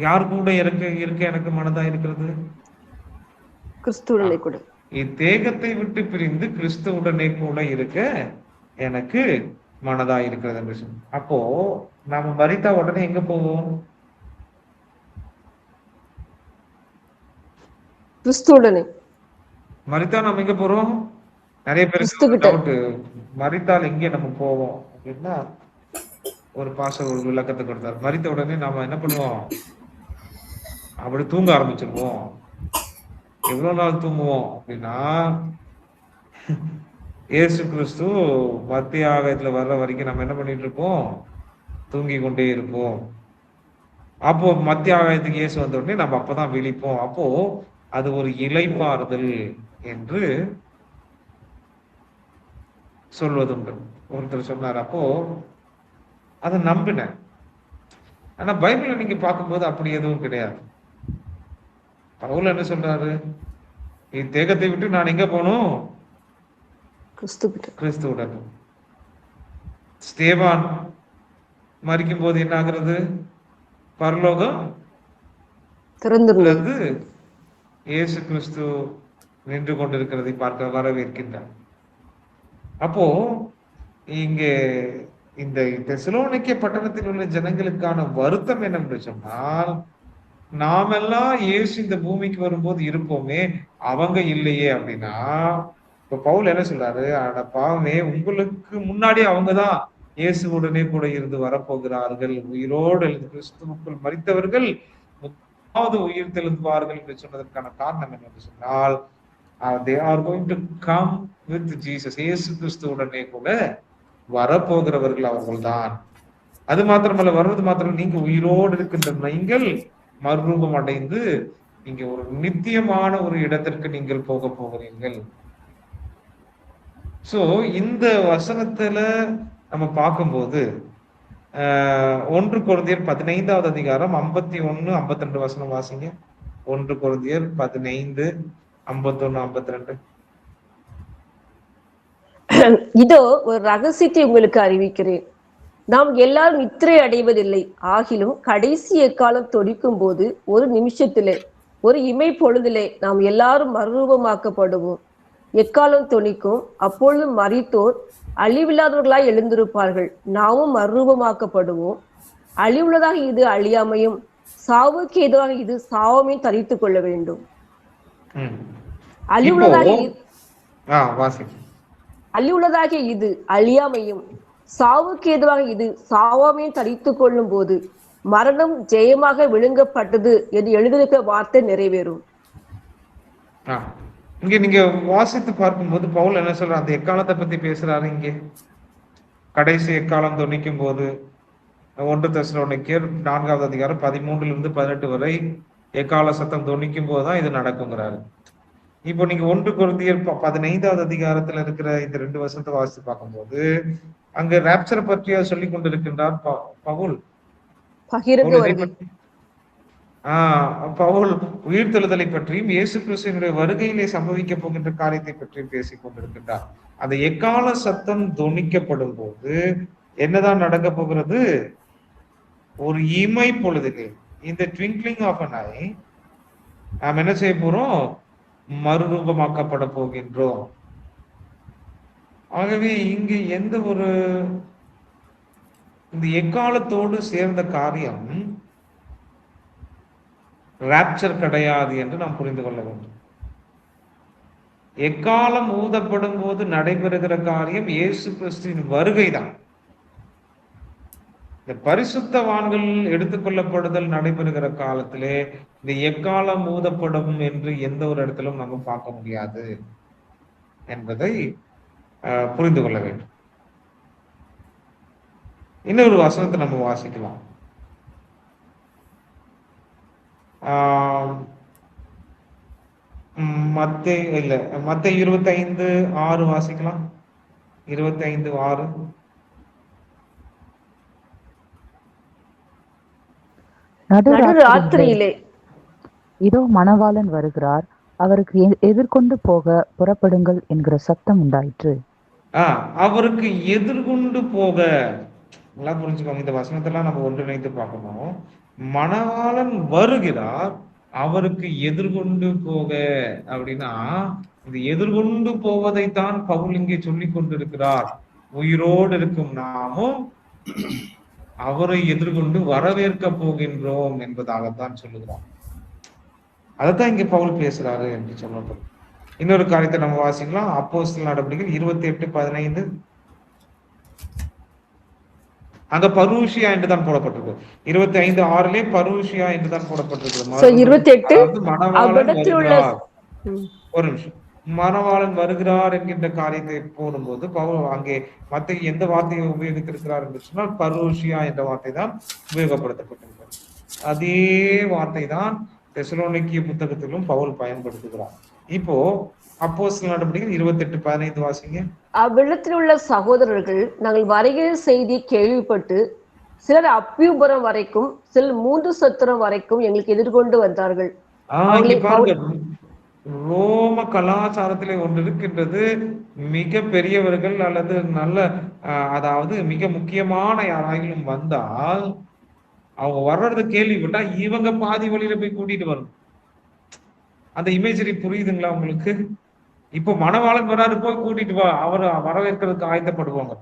யார் கூட இருக்க எனக்கு மனதா இருக்கிறது? கிறிஸ்துவுடனே கூட. இத்தேகத்தை விட்டு பிரிந்து கிறிஸ்துவுடனே கூட இருக்க எனக்கு மனதா இருக்கிறது என்று சொல்லி. அப்போ நாம மரித்தா உடனே எங்க போவோம்? கிறிஸ்துவுடனே. மரித்தா நம்ம எங்க போறோம்? நிறைய பேருக்கு கிறிஸ்துகிட்ட. டவுட், மரித்தால் எங்கே நம்ம போவோம் அப்படின்னா, ஒரு பாஸ்டர் ஒரு விளக்கத்தை கொடுத்தார். மரித்த உடனே நாம என்ன பண்ணுவோம்? அப்படி தூங்க ஆரம்பிச்சிருவோம். எவ்வளவு நாள் தூங்குவோம் அப்படின்னா, இயேசு கிறிஸ்து மத்திய ஆகாயத்துல வர்ற வரைக்கும் நம்ம என்ன பண்ணிட்டு இருப்போம்? தூங்கி கொண்டே இருப்போம். அப்போ மத்திய ஆகாயத்துக்கு இயேசு வந்த உடனே நம்ம அப்பதான் விழிப்போம். அப்போ அது ஒரு இளைப்பாறுதல் என்று சொல்வதுண்டு. ஒருத்தர் சொன்னார். அப்போ அதை நம்பினேன். ஆனா பைபிளை நீங்க பார்க்கும்போது அப்படி எதுவும் கிடையாது. பவுல் என்ன சொல்றாரு? தேகத்தை விட்டு நான் எங்க போகணும்? கிறிஸ்துவுடன். ஸ்தேவான் மரிக்கும் போது என்ன ஆகிறது? பரலோகம் திறந்து இயேசு கிறிஸ்து நின்று கொண்டிருக்கிறதை பார்க்க வரவேற்கின்றார். அப்போ இங்க இந்த தெசலோனிக்கே பட்டணத்தில் உள்ள ஜனங்களுக்கான வருத்தம் என்னவென்று சொன்னால், நாமெல்லாம் இயேசு இந்த பூமிக்கு வரும்போது இருப்போமே, அவங்க இல்லையே அப்படின்னா, இப்ப பவுல் என்ன சொல்றாரு? அட பாவமே, உங்களுக்கு முன்னாடி அவங்கதான் இயேசுவுடனே கூட இருந்து வரப்போகிறார்கள். உயிரோடு கிறிஸ்துவுக்குள் மரித்தவர்கள் முதலாவது உயிர் தெழுந்துவார்கள் என்று சொன்னதற்கான காரணம் என்னவென்று சொன்னால், they are going to come with Jesus. இயேசு கிறிஸ்துவுடனே கூட வரப்போகிறவர்கள் அவர்கள்தான். அது மாத்திரமல்ல, வருவது மாத்திரம் நீங்க உயிரோடு இருக்கின்ற நீங்கள் மறுரூபம் அடைந்து நீங்க ஒரு நித்தியமான ஒரு இடத்திற்கு நீங்கள் போக போகிறீர்கள். சோ இந்த வசனத்துல நம்ம பார்க்கும்போது 1 கொரிந்தியர் 15வது அதிகாரம் 51, 52 வசனம் வாசிங்க. 1 கொரிந்தியர் 15, 51, 52. இதோ ஒரு ரகசியத்தை உங்களுக்கு அறிவிக்கிறேன். நாம் எல்லாரும் நித்திரை அடைவதில்லை. ஆகிலும் கடைசி எக்காலம் தொடிக்கும் போது ஒரு நிமிஷத்திலே, ஒரு இமை பொழுதிலே நாம் எல்லாரும் மறுரூபமாக்கப்படுவோம். எக்காலம் தொனிக்கும். அப்பொழுது மரித்தோர் அழிவில்லாதவர்களாய் எழுந்திருப்பார்கள். நாமும் மறுரூபமாக்கப்படுவோம். அழிவுள்ளதாக இது அழியாமையும், சாவுக்கு எதுவாக இது சாவமையும் தரித்துக் கொள்ள வேண்டும். அழிவுள்ளதாக இது அழியாமையும், சாவுக்கு எதுவாக இது சாவாமையும் தரித்துக் கொள்ளும் போது மரணம் ஜெயமாக விழுங்கப்பட்டது என்று எழுதியிருக்கிற வார்த்தை நிறைவேறும். இங்க நீங்க வாசித்து பார்க்கும்போது பவுல் என்ன சொல்றாரு? அந்த எக்காலத்தை பத்தி பேசுறாரு. இங்கே கடைசி எக்காலம் தொனிக்கும் போது 1 தெசலோனிக்கேயர் 4வது அதிகாரம் 13 18 வரை எக்கால சத்தம் தொனிக்கும் போதுதான் இது நடக்குங்கிறாரு. இப்போ நீங்க 1 கொரிந்தியர் 15வது அதிகாரத்துல இருக்கிற இந்த 2 வசனத்தை வாசித்து பார்க்கும்போது அங்க ராப்சரை பற்றியா சொல்லி கொண்டிருக்கின்றார் பவுல். பவுல் உயிர்த்தெழுதலை பற்றியும் இயேசு கிறிஸ்துவினுடைய வருகையிலே சம்பவிக்க போகின்ற காரியத்தை பற்றியும் பேசிக் கொண்டிருக்கின்றார். அந்த எக்கால சத்தம் தொனிக்கப்படும் போது என்னதான் நடக்க போகிறது? ஒரு இமை பொழுதுக்கு, இந்த ட்விங்க்லிங் ஆஃப் an eye, நாம் என்ன செய்ய போறோம்? மறுரூபமாக்கப்பட போகின்றோம். ஆகவே இங்கு எந்த ஒரு இந்த எக்காலத்தோடு சேர்ந்த காரியம் ராப்சர் கிடையாது என்று நாம் புரிந்து கொள்ள வேண்டும். எக்காலம் ஊதப்படும் போது நடைபெறுகிற காரியம் இயேசு கிறிஸ்துவின் வருகைதான். இந்த பரிசுத்தவான்கள் எடுத்துக்கொள்ளப்படுதல் நடைபெறுகிற காலத்திலே இந்த எக்காலம் ஊதப்படும் என்று எந்த ஒரு இடத்திலும் நம்ம பார்க்க முடியாது என்பதை புரிந்து கொள்ள வேண்டும். இன்னொரு வசனத்தை நம்ம வாசிக்கலாம். மத்தேயு 25:6 வாசிக்கலாம். 25:6. நடுராத்திரியிலே இதோ மணவாளன் வருகிறார், அவருக்கு எதிர்கொண்டு போக புறப்படுங்கள் என்கிற சத்தம் உண்டாயிற்று. அவருக்கு எதிர்கொண்டு போக, நல்லா புரிஞ்சுக்கோங்க. இந்த வசனத்தெல்லாம் நம்ம ஒன்றிணைத்து பார்க்கணும். மணவாளன் வருகிறார், அவருக்கு எதிர்கொண்டு போக அப்படின்னா, இந்த எதிர்கொண்டு போவதைத்தான் பவுல் இங்கே சொல்லி கொண்டிருக்கிறார். உயிரோடு இருக்கும் நாமும் அவரை எதிர்கொண்டு வரவேற்க போகின்றோம் என்பதாகத்தான் சொல்லுகிறோம். அதைத்தான் இங்க பவுல் பேசுறாரு என்று சொல்லப்படும். இன்னொரு காரியத்தை நம்ம வாசிக்கலாம். அப்போஸ்தலர் நடவடிக்கைகள் 28:15. அங்க பரூஷியா என்று தான் போடப்பட்டிருக்கு. 25:6 பரூஷியா என்று தான் போடப்பட்டிருக்கு. 28 அதாவது மணவாளன் அவ்விடத்தில் உள்ள வருகிறார். ஒரு நிமிஷம். மணவாளன் வருகிறார் என்கின்ற காரியத்தை போடும்போது பவுல் அங்கே மத்திய எந்த வார்த்தையை உபயோகித்திருக்கிறார் என்று சொன்னால் பரூஷியா என்ற வார்த்தை தான் உபயோகப்படுத்தப்பட்டிருக்கிறது. அதே வார்த்தை தான் தெசலோனிக்கிய புத்தகத்திலும் பவுல் பயன்படுத்துகிறார். இப்போ அப்போஸ்தலர் நடவடிக்கைகள் 28:15 வாசிங்க. அவ்விடத்தில் உள்ள சகோதரர்கள் நாங்கள் வருகிற செய்தி கேள்விப்பட்டு சிலர் அப்பியுபுரம் வரைக்கும் சிலர் 3 சத்திரம் வரைக்கும் எங்களுக்கு எதிர்கொண்டு வந்தார்கள். இங்க பாருங்க, ரோம கலாச்சாரத்திலே ஒன்று இருக்கின்றது. மிக பெரியவர்கள் அல்லது நல்ல அதாவது மிக முக்கியமான யாராயிலும் வந்தால் அவங்க வர்றது கேள்விப்பட்டா இவங்க பாதி வழியில போய் கூட்டிட்டு வரணும். அந்த இமேஜரி புரியுதுங்களா உங்களுக்கு? இப்போ மணவாளன் வராரு, போய் கூட்டிட்டு வா, அவர் வரவேற்கிறதுக்கு ஆயத்தப்படுவாங்க.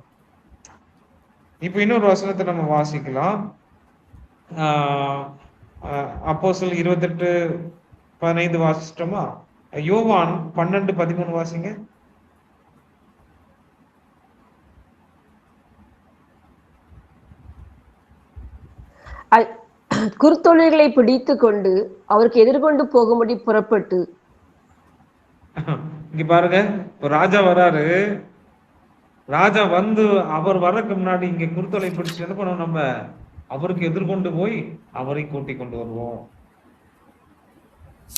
இப்ப இன்னொரு வசனத்தை நம்ம வாசிக்கலாம். அப்போஸ்தலர் 28:15 வாசிச்சிட்டோமா? யோவான் 12:13 வாசிங்க. குருத்தொழில்களை பிடித்து கொண்டு அவருக்கு எதிர்கொண்டு போகும்படி புறப்பட்டு. இங்க பாருங்க, ராஜா வராரு. ராஜா வந்து அவர் வர்றதுக்கு முன்னாடி இங்க குருத்தொலை பிடிச்சு என்ன பண்ணுவோம்? நம்ம அவருக்கு எதிர்கொண்டு போய் அவரை கூட்டி கொண்டு வருவோம்.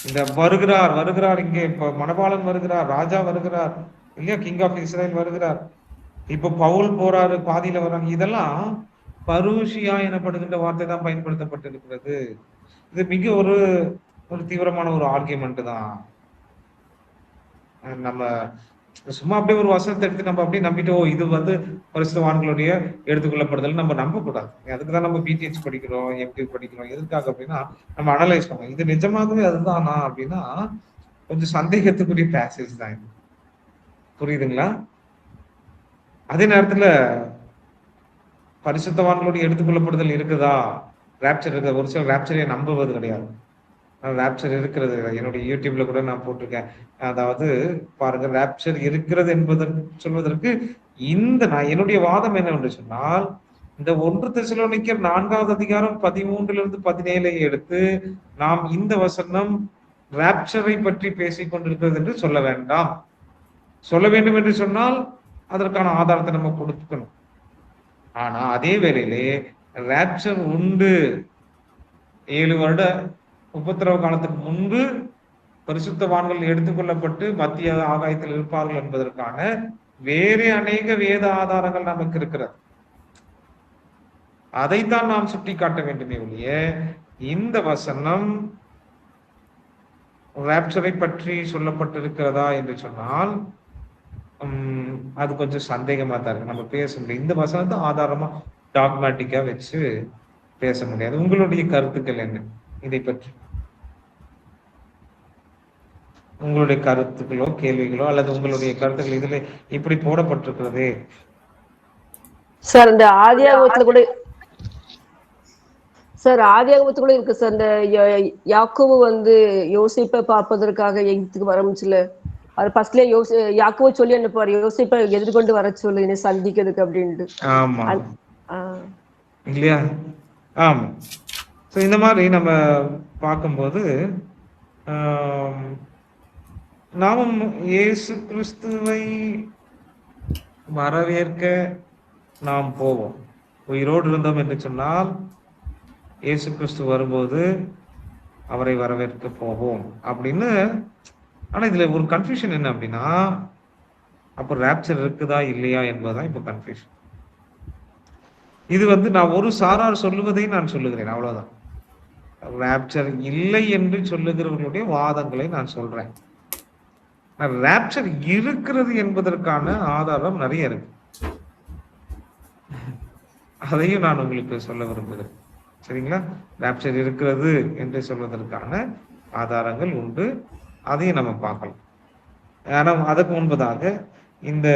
இந்த வருகிறார் இங்கே மணவாளன் வருகிறார், ராஜா வருகிறார் இல்லையா, கிங் ஆஃப் இஸ்ரேல் வருகிறார். இப்ப பவுல் போறாரு, பாதியில வர்றாங்க. இதெல்லாம் பரூஷியா எனப்படுகின்ற வார்த்தை தான் பயன்படுத்தப்பட்டிருக்கிறது. இது மிக ஒரு தீவிரமான ஒரு ஆர்கியூமெண்ட் தான். நம்ம சும்மா அப்படியே ஒரு வசனத்தை எடுத்து நம்ம அப்படியே நம்பிட்டு இது வந்து பரிசுத்தவான்களுடைய எடுத்துக்கொள்ளப்படுதல் நம்ம நம்ப கூடாது. அதுக்குதான் நம்ம பிடிஎச் படிக்கிறோம், எம்டி படிக்கிறோம். எதுக்காக அப்படின்னா நம்ம அனலைஸ் பண்ணுவோம். இது நிஜமாகவே அதுதானா அப்படின்னா கொஞ்சம் சந்தேகத்துக்குரிய பேசேஜ் தான் இது. புரியுதுங்களா? அதே நேரத்துல பரிசுத்தவான்களுடைய எடுத்துக்கொள்ளப்படுதல் இருக்குதா, ராப்சர் இருக்குது. ஒரு சில ராப்சரையை நம்புவது கிடையாது. ராப்சர் இருக்கிறது என்னுடைய யூடியூப்ல கூட நான் போட்டிருக்கேன். அதாவது பாருங்க, ராப்சர் இருக்கிறது என்பதற்கு சொல்வதற்கு நான் என்னுடைய வாதம் என்னவென்று சொன்னால், இந்த 1 தெசலோனிக்கர் 4வது அதிகாரம் 13-17 எடுத்து நாம் இந்த வசனம் ராப்சரை பற்றி பேசிக் கொண்டிருக்கிறது என்று சொல்ல வேண்டாம். சொல்ல வேண்டும் என்று சொன்னால் அதற்கான ஆதாரத்தை நம்ம கொடுக்கணும். ஆனா அதே வேளையிலே ராப்சர் உண்டு, 7 வருட உபத்திரவ காலத்துக்கு முன்பு பரிசுத்தவான்கள் எடுத்துக்கொள்ளப்பட்டு மத்திய ஆகாயத்தில் இருப்பார்கள் என்பதற்கான வேறு அநேக வேத ஆதாரங்கள் நமக்கு இருக்கிறது. அதைத்தான் நாம் சுட்டி காட்ட வேண்டுமே ஒழிய இந்த வசனம் ராப்சரை பற்றி சொல்லப்பட்டிருக்கிறதா என்று சொன்னால் அது கொஞ்சம் சந்தேகமா தான் இருக்கு. நம்ம பேச முடியும். இந்த வசனத்தை ஆதாரமா டாக்மேட்டிக்கா வச்சு பேச முடியாது. உங்களுடைய கருத்துக்கள் என்ன இதை பற்றி? உங்களுடைய கருத்துக்களோ கேள்விகளோ அல்லது உங்களுடைய கருத்துக்கள் இதுல இப்படி போடப்பட்டிருக்கிறது சார். இந்த ஆதியாகமத்துல கூட இருக்கு சார். இந்த யாக்கோபு வந்து யோசிப்பை பார்ப்பதற்காக எகிப்துக்கு வரமுச்சுல, அது ஃபர்ஸ்ட்ல யாக்கோபு சொல்லி அனுப்பாரு, யோசிப்பை எதிர்கொண்டு வர சொல்லு என்னை சந்திக்கிறதுக்கு அப்படின்ட்டு. ஆமா இல்லையா? ஆமா. ஸோ இந்த மாதிரி நம்ம பார்க்கும்போது நாமும் இயேசு கிறிஸ்துவை வரவேற்க நாம் போவோம். உயிரோடு இருந்தோம் என்று சொன்னால் இயேசு கிறிஸ்து வரும்போது அவரை வரவேற்க போவோம் அப்படின்னு. ஆனா இதுல ஒரு கன்ஃபியூஷன் என்ன அப்படின்னா, அப்போ ராப்சர் இருக்குதா இல்லையா என்பதுதான் இப்போ கன்ஃபியூஷன். இது வந்து நான் ஒரு சாரார் சொல்லுவதை நான் சொல்லுகிறேன், அவ்வளவுதான். ராப்சர் இல்லை என்று சொல்லுகிறவர்களுடைய வாதங்களை நான் சொல்றேன். ராப்சர் இருக்கிறது என்பதற்கான ஆதாரம் நிறைய இருக்கு. அதையும் நான் உங்களுக்கு சொல்ல விரும்புகிறேன். சரிங்களா? ராப்சர் இருக்கிறது என்று சொல்வதற்கான ஆதாரங்கள் உண்டு. அதையும் நம்ம பார்க்கலாம். ஆனா அதற்கு முன்பதாக இந்த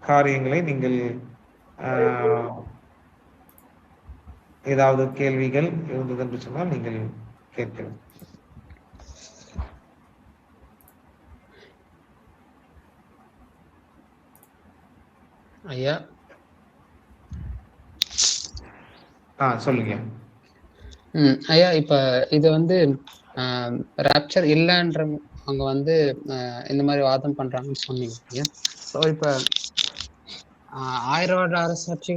காரியங்களை நீங்கள் ஏதாவது கேள்விகள் இருந்தது என்று சொன்னால் நீங்கள் கேட்கலாம். ஐயா சொல்லுங்க. ஐயா இப்ப இது வந்து ராப்சர் இல்லைன்ற அவங்க வந்து இந்த மாதிரி வாதம் பண்றாங்கன்னு சொன்னீங்க ஐயா. ஸோ இப்ப 1000 வருட அரசாட்சி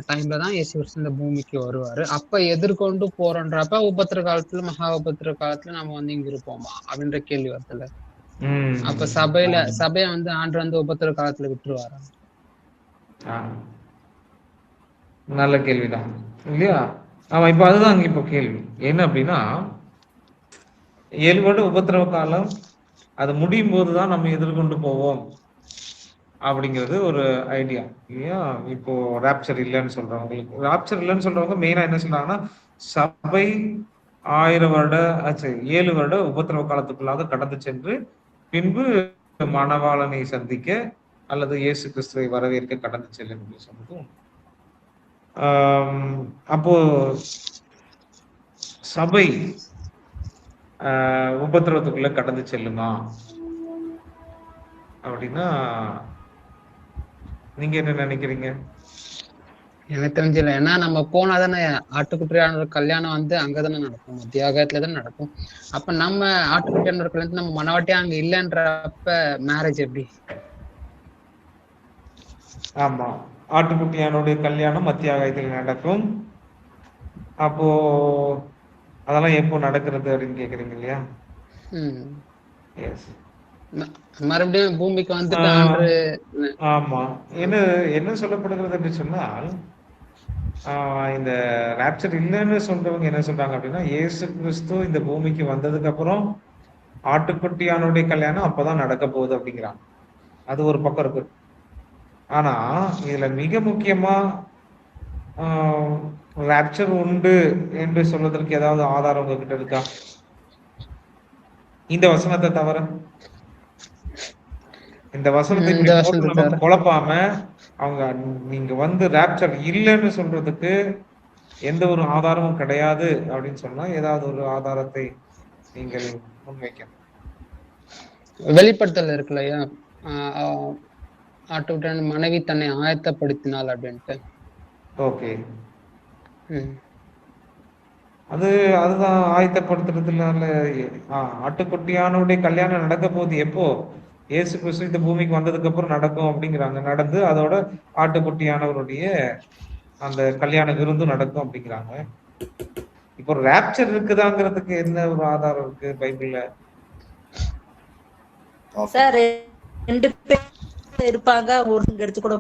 டைம்ல தான் இயேசு கிறிஸ்து இந்த பூமிக்கு வருவாரு. அப்ப எதிர்கொண்டு போறோன்றப்ப உபத்திர காலத்துல மகா உபத்திர காலத்துல நம்ம வந்து இங்க இருப்போமா அப்படின்ற கேள்வி வருதுல்ல. அப்ப சபையை வந்து ஆண்டு வந்து உபத்திர காலத்துல விட்டுருவாரா? நல்ல கேள்விதான் இல்லையா? ஆமா, இப்ப அதுதான் இப்போ கேள்வி என்ன அப்படின்னா, 7 வருட உபத்திரவ காலம் அது முடியும் போதுதான் நம்ம எதிர்கொண்டு போவோம் அப்படிங்கிறது ஒரு ஐடியா இல்லையா? இப்போ ராப்சர் இல்லைன்னு சொல்றவங்களுக்கு, ராப்சர் இல்லைன்னு சொல்றவங்க மெயினா என்ன சொல்றாங்கன்னா, சபை 7 வருட உபத்திரவ காலத்துக்குள்ளாக கடந்து சென்று பின்பு மணவாளனை சந்திக்க அல்லது இயேசு கிறிஸ்துவை வரவேற்க கடந்து செல்லும் சொன்னதும். அப்போ சபை உபத்திரவத்துக்குள்ள கடந்து செல்லுமா அப்படின்னா நீங்க என்ன நினைக்கிறீங்க? எனக்கு தெரிஞ்சல. ஏன்னா நம்ம போனாதானே ஆட்டுக்குட்டியான கல்யாணம் வந்து அங்கதானே நடக்கும், மத்தியாகத்துல தானே நடக்கும். அப்ப நம்ம ஆட்டுக்குட்டியான கல்யாணம் நம்ம மனவாட்டியா அங்க இல்லைன்றப்ப மேரேஜ் எப்படி? ஆமா, ஆட்டுக்குட்டியானுடைய கல்யாணம் மத்தியாகத்தில் நடக்கும். அப்போ அதெல்லாம் எப்போ நடக்கிறது அப்படின்னு கேக்குறீங்க இல்லையா? மறுபடியும் பூமிக்கு வந்துட்டான்று. ஆமா, என்ன சொல்லப்படுகிறது என்று சொன்னால், இந்த ராப்சர் இல்லைன்னு சொல்றவங்க என்ன சொல்றாங்க அப்படின்னா, இயேசு கிறிஸ்து இந்த பூமிக்கு வந்ததுக்கு அப்புறம் ஆட்டுக்குட்டியானுடைய கல்யாணம் அப்பதான் நடக்க போகுது அப்படிங்கிறாங்க. அது ஒரு பக்கம் இருக்கு. ஆனா இதுல மிக முக்கியமா ராப்சர் உண்டு என்று சொல்வதற்கு ஏதாவது ஆதாரம் உங்ககிட்ட இருக்கா? இந்த வசனத்தை தவிர, இந்த வசனத்தை நமக்கு குழப்பாம அவங்க நீங்க வந்து ராப்சர் இல்லைன்னு சொல்றதுக்கு எந்த ஒரு ஆதாரமும் கிடையாது அப்படின்னு சொன்னா ஏதாவது ஒரு ஆதாரத்தை நீங்கள் முன்வைக்கணும். வெளிப்படுத்தல் இருக்குல்லையா, ஆட்டுக்குட்டியான மனைவி தன்னை ஆயத்தப்படுத்தினாள் அப்படின்ட்டு. ஓகே, அதுதான் ஆயத்தப்படுத்துறதுனால ஆட்டுக்குட்டியானுடைய கல்யாணம் நடக்க போகுது எப்போ? இயேசு கிறிஸ்து இந்த பூமிக்கு வந்ததுக்கு அப்புறம் நடக்கும் அப்படிங்கிறாங்க. நடந்து அதோட ஆட்டுக்குட்டியானவருடைய அந்த கல்யாண விருந்தும் நடக்கும் அப்படிங்கிறாங்க. இப்போ ராப்சர் இருக்குதாங்கிறதுக்கு என்ன ஒரு ஆதாரம் இருக்கு பைபிள்ல? சார் 2 பேர் இருப்பாங்க, ஒரு எடுத்து கூட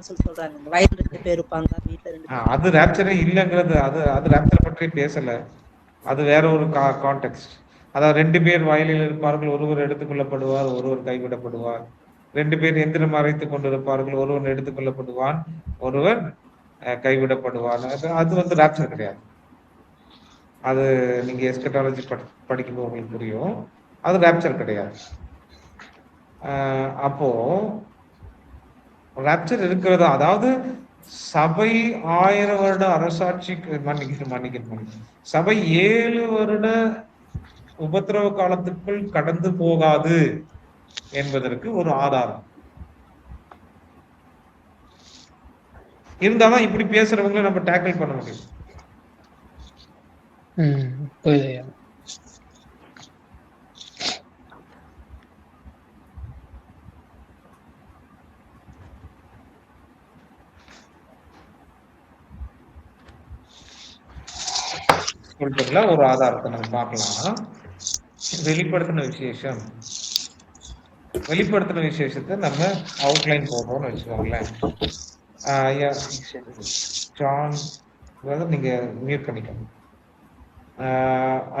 சொல்றாங்க. வயது 2 பேர் இருப்பாங்க, வீட்டுல 2 பேர். அது ராப்சரே இல்லங்கிறது, அது ராப்சர் பற்றி பேசல. அது வேற ஒரு கான்டெக்ஸ்ட். அதாவது 2 பேர் வயலில் இருப்பார்கள், ஒருவர் எடுத்துக்கொள்ளப்படுவார், ஒருவர் கைவிடப்படுவார். 2 பேர் எந்திரம் மறைத்துக் கொண்டிருப்பார்கள், ஒருவன் எடுத்துக்கொள்ளப்படுவான், ஒருவர் கைவிடப்படுவான். அது வந்து ராப்சர் கிடையாது. அது நீங்க எஸ்கட்டாலஜி படிக்கும்போது உங்களுக்கு புரியும். அது ராப்சர் கிடையாது. அப்போ ராப்சர் இருக்கிறதா, அதாவது சபை 1000 வருட அரசாட்சிக்கு மன்னிக்கணும் சபை 7 வருட உபத்திரவ காலத்துக்குள் கடந்து போகாது என்பதற்கு ஒரு ஆதாரம் இருந்தாதான் இப்படி பேசுறவங்களை நம்ம டேக்கிள் பண்ண முடியும். ஒரு ஆதாரத்தை நம்ம பார்க்கலாம். வெளிப்படுத்தின விசேஷத்தை நம்ம அவுட்லைன் போடுறோம்னு வச்சுக்கோங்களேன். ஜான் நீங்க மியூட் பண்ணிக்கணும்.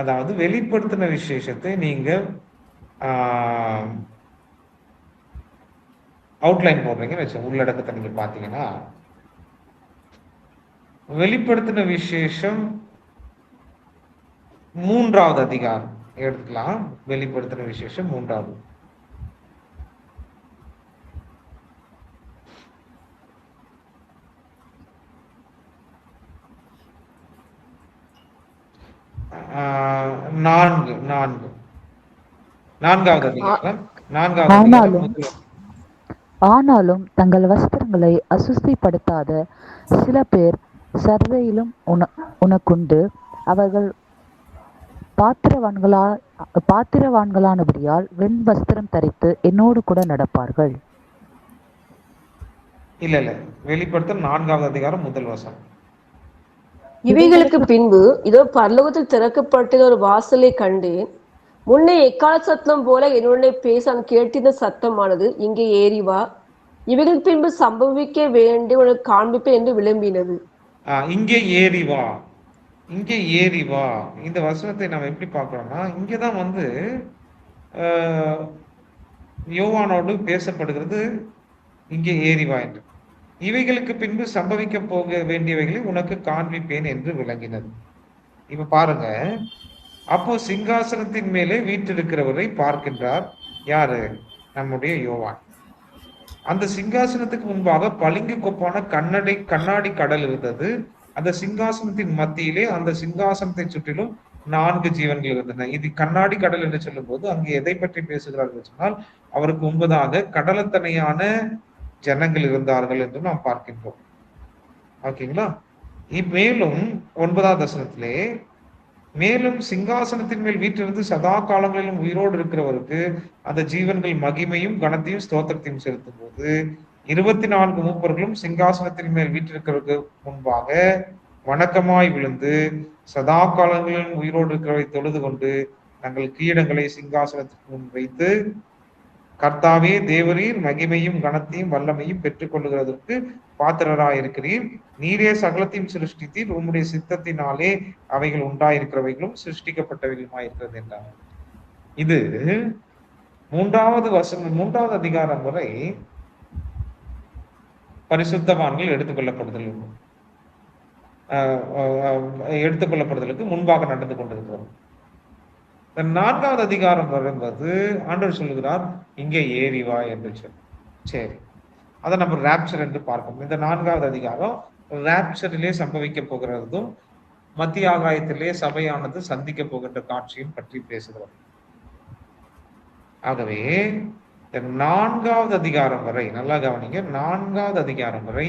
அதாவது வெளிப்படுத்தின விசேஷத்தை நீங்க அவுட்லைன் போடுறீங்கன்னு வச்சு உள்ளடக்கத்தை நீங்க பாத்தீங்கன்னா, வெளிப்படுத்தின விசேஷம் 3வது அதிகாரம் எடுத்துக்கலாம். வெளிப்படுத்தின விசேஷம் 3வது. 4 4 4வது அதிகாரம் 4வது அதிகாரம் ஆனாலும் ஆனாலும் தங்கள் வஸ்திரங்களை அசுஸ்திப்படுத்தாத சில பேர் சர்வையிலும் உனக்குண்டு. அவர்கள் பாத்திரவான்களானபடியால் வெண் வஸ்திரம் தரித்து என்னோடு கூட நடப்பார்கள். இல்ல வெளிப்படுத்தல் 4வது அதிகாரம் முதல் வசனம். இவைகளுக்கு பின்பு இதோ பரலோகத்தில் திறக்கப்பட்ட ஒரு வாசலை கண்டேன். முன்னே எக்கால சத்தம் போல என்னுடனே பேச கேட்டிருந்த சத்தமானது, இங்கே ஏறி வா, இவைகள் பின்பு சம்பவிக்க வேண்டிய உனக்கு காண்பிப்பேன் என்று விளம்பினது. இங்கே ஏறி வா, இங்கே ஏறி வா. இந்த வசனத்தை நம்ம எப்படி பார்க்கிறோம்னா, இங்கதான் வந்து யோவானோடு பேசப்படுகிறது, இங்கே ஏறி வா என்று. இவைகளுக்கு பின்பு சம்பவிக்க போக வேண்டியவைகளை உனக்கு காண்பிப்பேன் என்று விளங்கினது. இப்ப பாருங்க, அப்போ சிங்காசனத்தின் மேலே வீற்றிருக்கிறவரை பார்க்கின்றார். யாரு? நம்முடைய யோவான். அந்த சிங்காசனத்துக்கு முன்பாக பளிங்கு கொப்பான கண்ணாடி கடல் இருந்தது. அந்த சிங்காசனத்தின் மத்தியிலே அந்த சிங்காசனத்தை சுற்றிலும் 4 ஜீவன்கள் இருந்தன. இது கண்ணாடி கடல் என்று சொல்லும் போது அங்கே எதை பற்றி பேசுகிறார்கள் சொன்னால், அவருக்கு முன்பதாக கடலத்தனையான ஜனங்கள் இருந்தார்கள் என்று நாம் பார்க்கின்றோம். ஓகேங்களா? மேலும் 9வது வசனத்திலே, மேலும் சிங்காசனத்தின் மேல் வீற்றிருந்து சதா காலங்களிலும் உயிரோடு இருக்கிறவருக்கு அந்த ஜீவன்கள் மகிமையும் கனத்தையும் ஸ்தோத்திரத்தையும் செலுத்தும் போது 24 மூப்பர்களும் சிங்காசனத்தின் மேல் வீற்றிருக்கிறவருக்கு முன்பாக வணக்கமாய் விழுந்து சதா காலங்களிலும் உயிரோடு இருக்கிறவரை தொழுது கொண்டு தங்கள் கிரீடங்களை சிங்காசனத்திற்கு முன் வைத்து, கர்த்தாவே தேவரீர் மகிமையும் கனத்தையும் வல்லமையும் பெற்றுக் கொள்ளுகிறதற்கு பாத்திரராயிருக்கிறீர். நீரே சகலத்தையும் சிருஷ்டித்தீர். உம்முடைய சித்தத்தினாலே அவைகள் உண்டாயிருக்கிறவைகளும் சிருஷ்டிக்கப்பட்டவைகளுமாயிருக்கிறது என்றார். இது 3வது அதிகாரம் வரை பரிசுத்தவான்கள் எடுத்துக்கொள்ளப்படுதலுக்கு முன்பாக நடந்து கொண்டிருக்கிறது. 4வது அதிகாரம் வரும்போது ஆண்டவர் சொல்லுகிறார், இங்கே ஏறி வா என்று சொல்லி. சரி, அதை நம்ம ராப்சர் என்று பார்க்கணும். இந்த 4வது அதிகாரம் ராப்சரிலே சம்பவிக்க போகிறதும் மத்திய ஆகாயத்திலே சபையானது சந்திக்க போகின்ற காட்சியும் பற்றி பேசுகிறோம். ஆகவே 4வது அதிகாரம் வரை நல்லா கவனிங்க. 4வது அதிகாரம் வரை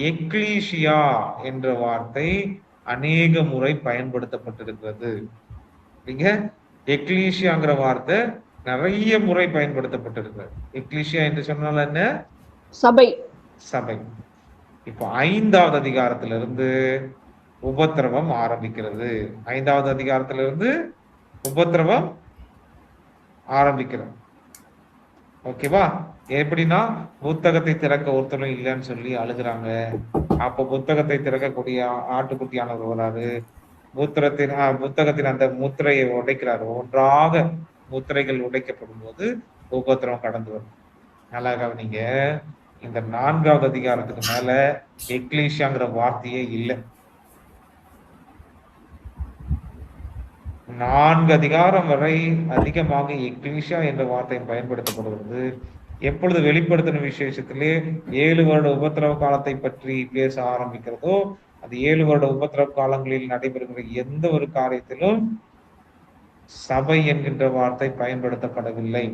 எக்லீசியா என்ற வார்த்தை அநேக முறை பயன்படுத்தப்பட்டிருக்கிறது. நீங்க எக்லீசியாங்கிற வார்த்தை நிறைய முறை பயன்படுத்தப்பட்டிருக்கிறது. எக்லீசியா என்று சொன்னால் என்ன? சபை. சபை. இப்போ 5வது அதிகாரத்திலிருந்து உபத்திரவம் ஆரம்பிக்கிறது. 5வது அதிகாரத்திலிருந்து உபத்திரவம் ஆரம்பிக்கிறது. ஓகேவா? எப்படின்னா, புத்தகத்தை திறக்க ஒருத்தரும் இல்லைன்னு சொல்லி அழுகிறாங்க. அப்போ புத்தகத்தை திறக்கக்கூடிய ஆட்டுக்குட்டியானவர் வராரு. புத்தகத்தின் அந்த முத்திரையை உடைக்கிறாரு. ஒன்றாக முத்திரைகள் உடைக்கப்படும் போது உபத்திரம் கடந்து வரும். நல்லா கவனிங்க, இந்த 4வது அதிகாரத்துக்கு மேல எக்லீசியாங்கிற வார்த்தையே இல்லை. 4 அதிகாரம் வரை அதிகமாக எக்லீசியா என்ற வார்த்தை பயன்படுத்தப்படுகிறது. எப்பொழுது வெளிப்படுத்தின விசேஷத்திலே 7 வருட உபத்திரவ காலத்தை பற்றி பேச ஆரம்பிக்கிறதோ, அது 7 வருட உபத்திரவ காலங்களில் நடைபெறுகிற எந்த ஒரு காரியத்திலும் சபை என்கின்ற வார்த்தை பயன்படுத்தப்படவில்லை.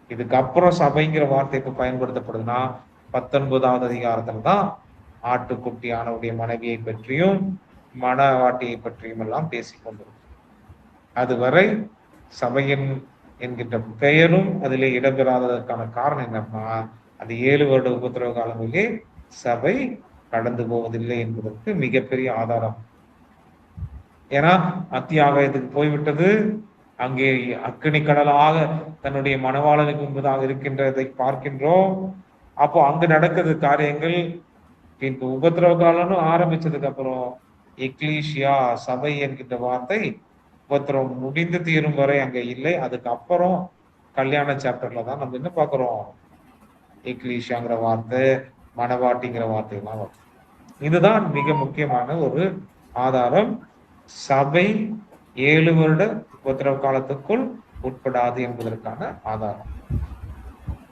இதுக்கப்புறம் சபைங்கிற வார்த்தை இப்ப பயன்படுத்தப்படுதுன்னா 19வது அதிகாரத்துல தான் ஆட்டுக்குட்டியானவருடைய மனைவியை பற்றியும் மணவாட்டியை பற்றியும் எல்லாம் பேசிக்கொண்டிருக்கும். அதுவரை சபையின் என்கின்ற பெயரும் அதிலே இடம்பெறாததற்கான காரணம் என்னன்னா, அது 7 வருட உபத்திரவ காலங்களிலே சபை கடந்து போவதில்லை என்பதற்கு மிகப்பெரிய ஆதாரம். ஏன்னா மத்திய ஆகாயத்துக்கு போய்விட்டது, அங்கே அக்கினி கடலாக தன்னுடைய மணவாளனுக்கு முன்பதாக இருக்கின்றதை பார்க்கின்றோம். அப்போ அங்கு நடக்கிறது காரியங்கள். பின்பு உபத்திரவ காலம் ஆரம்பிச்சதுக்கு அப்புறம் எக்லீசியா சபை என்கின்ற வார்த்தை உபத்திரம் முடிந்து தீரும் வரை அங்க இல்லை. அதுக்கப்புறம் கல்யாண சாப்டர்ல தான் நம்ம என்ன பாக்குறோம்? எக்லீசியாங்கிற வார்த்தை, மணவாட்டிங்கிற வார்த்தையெல்லாம் வரும். இதுதான் மிக முக்கியமான ஒரு ஆதாரம். சபை 7 வருட உபத்திரவ காலத்துக்குள் உட்படாது என்பதற்கான ஆதாரம்.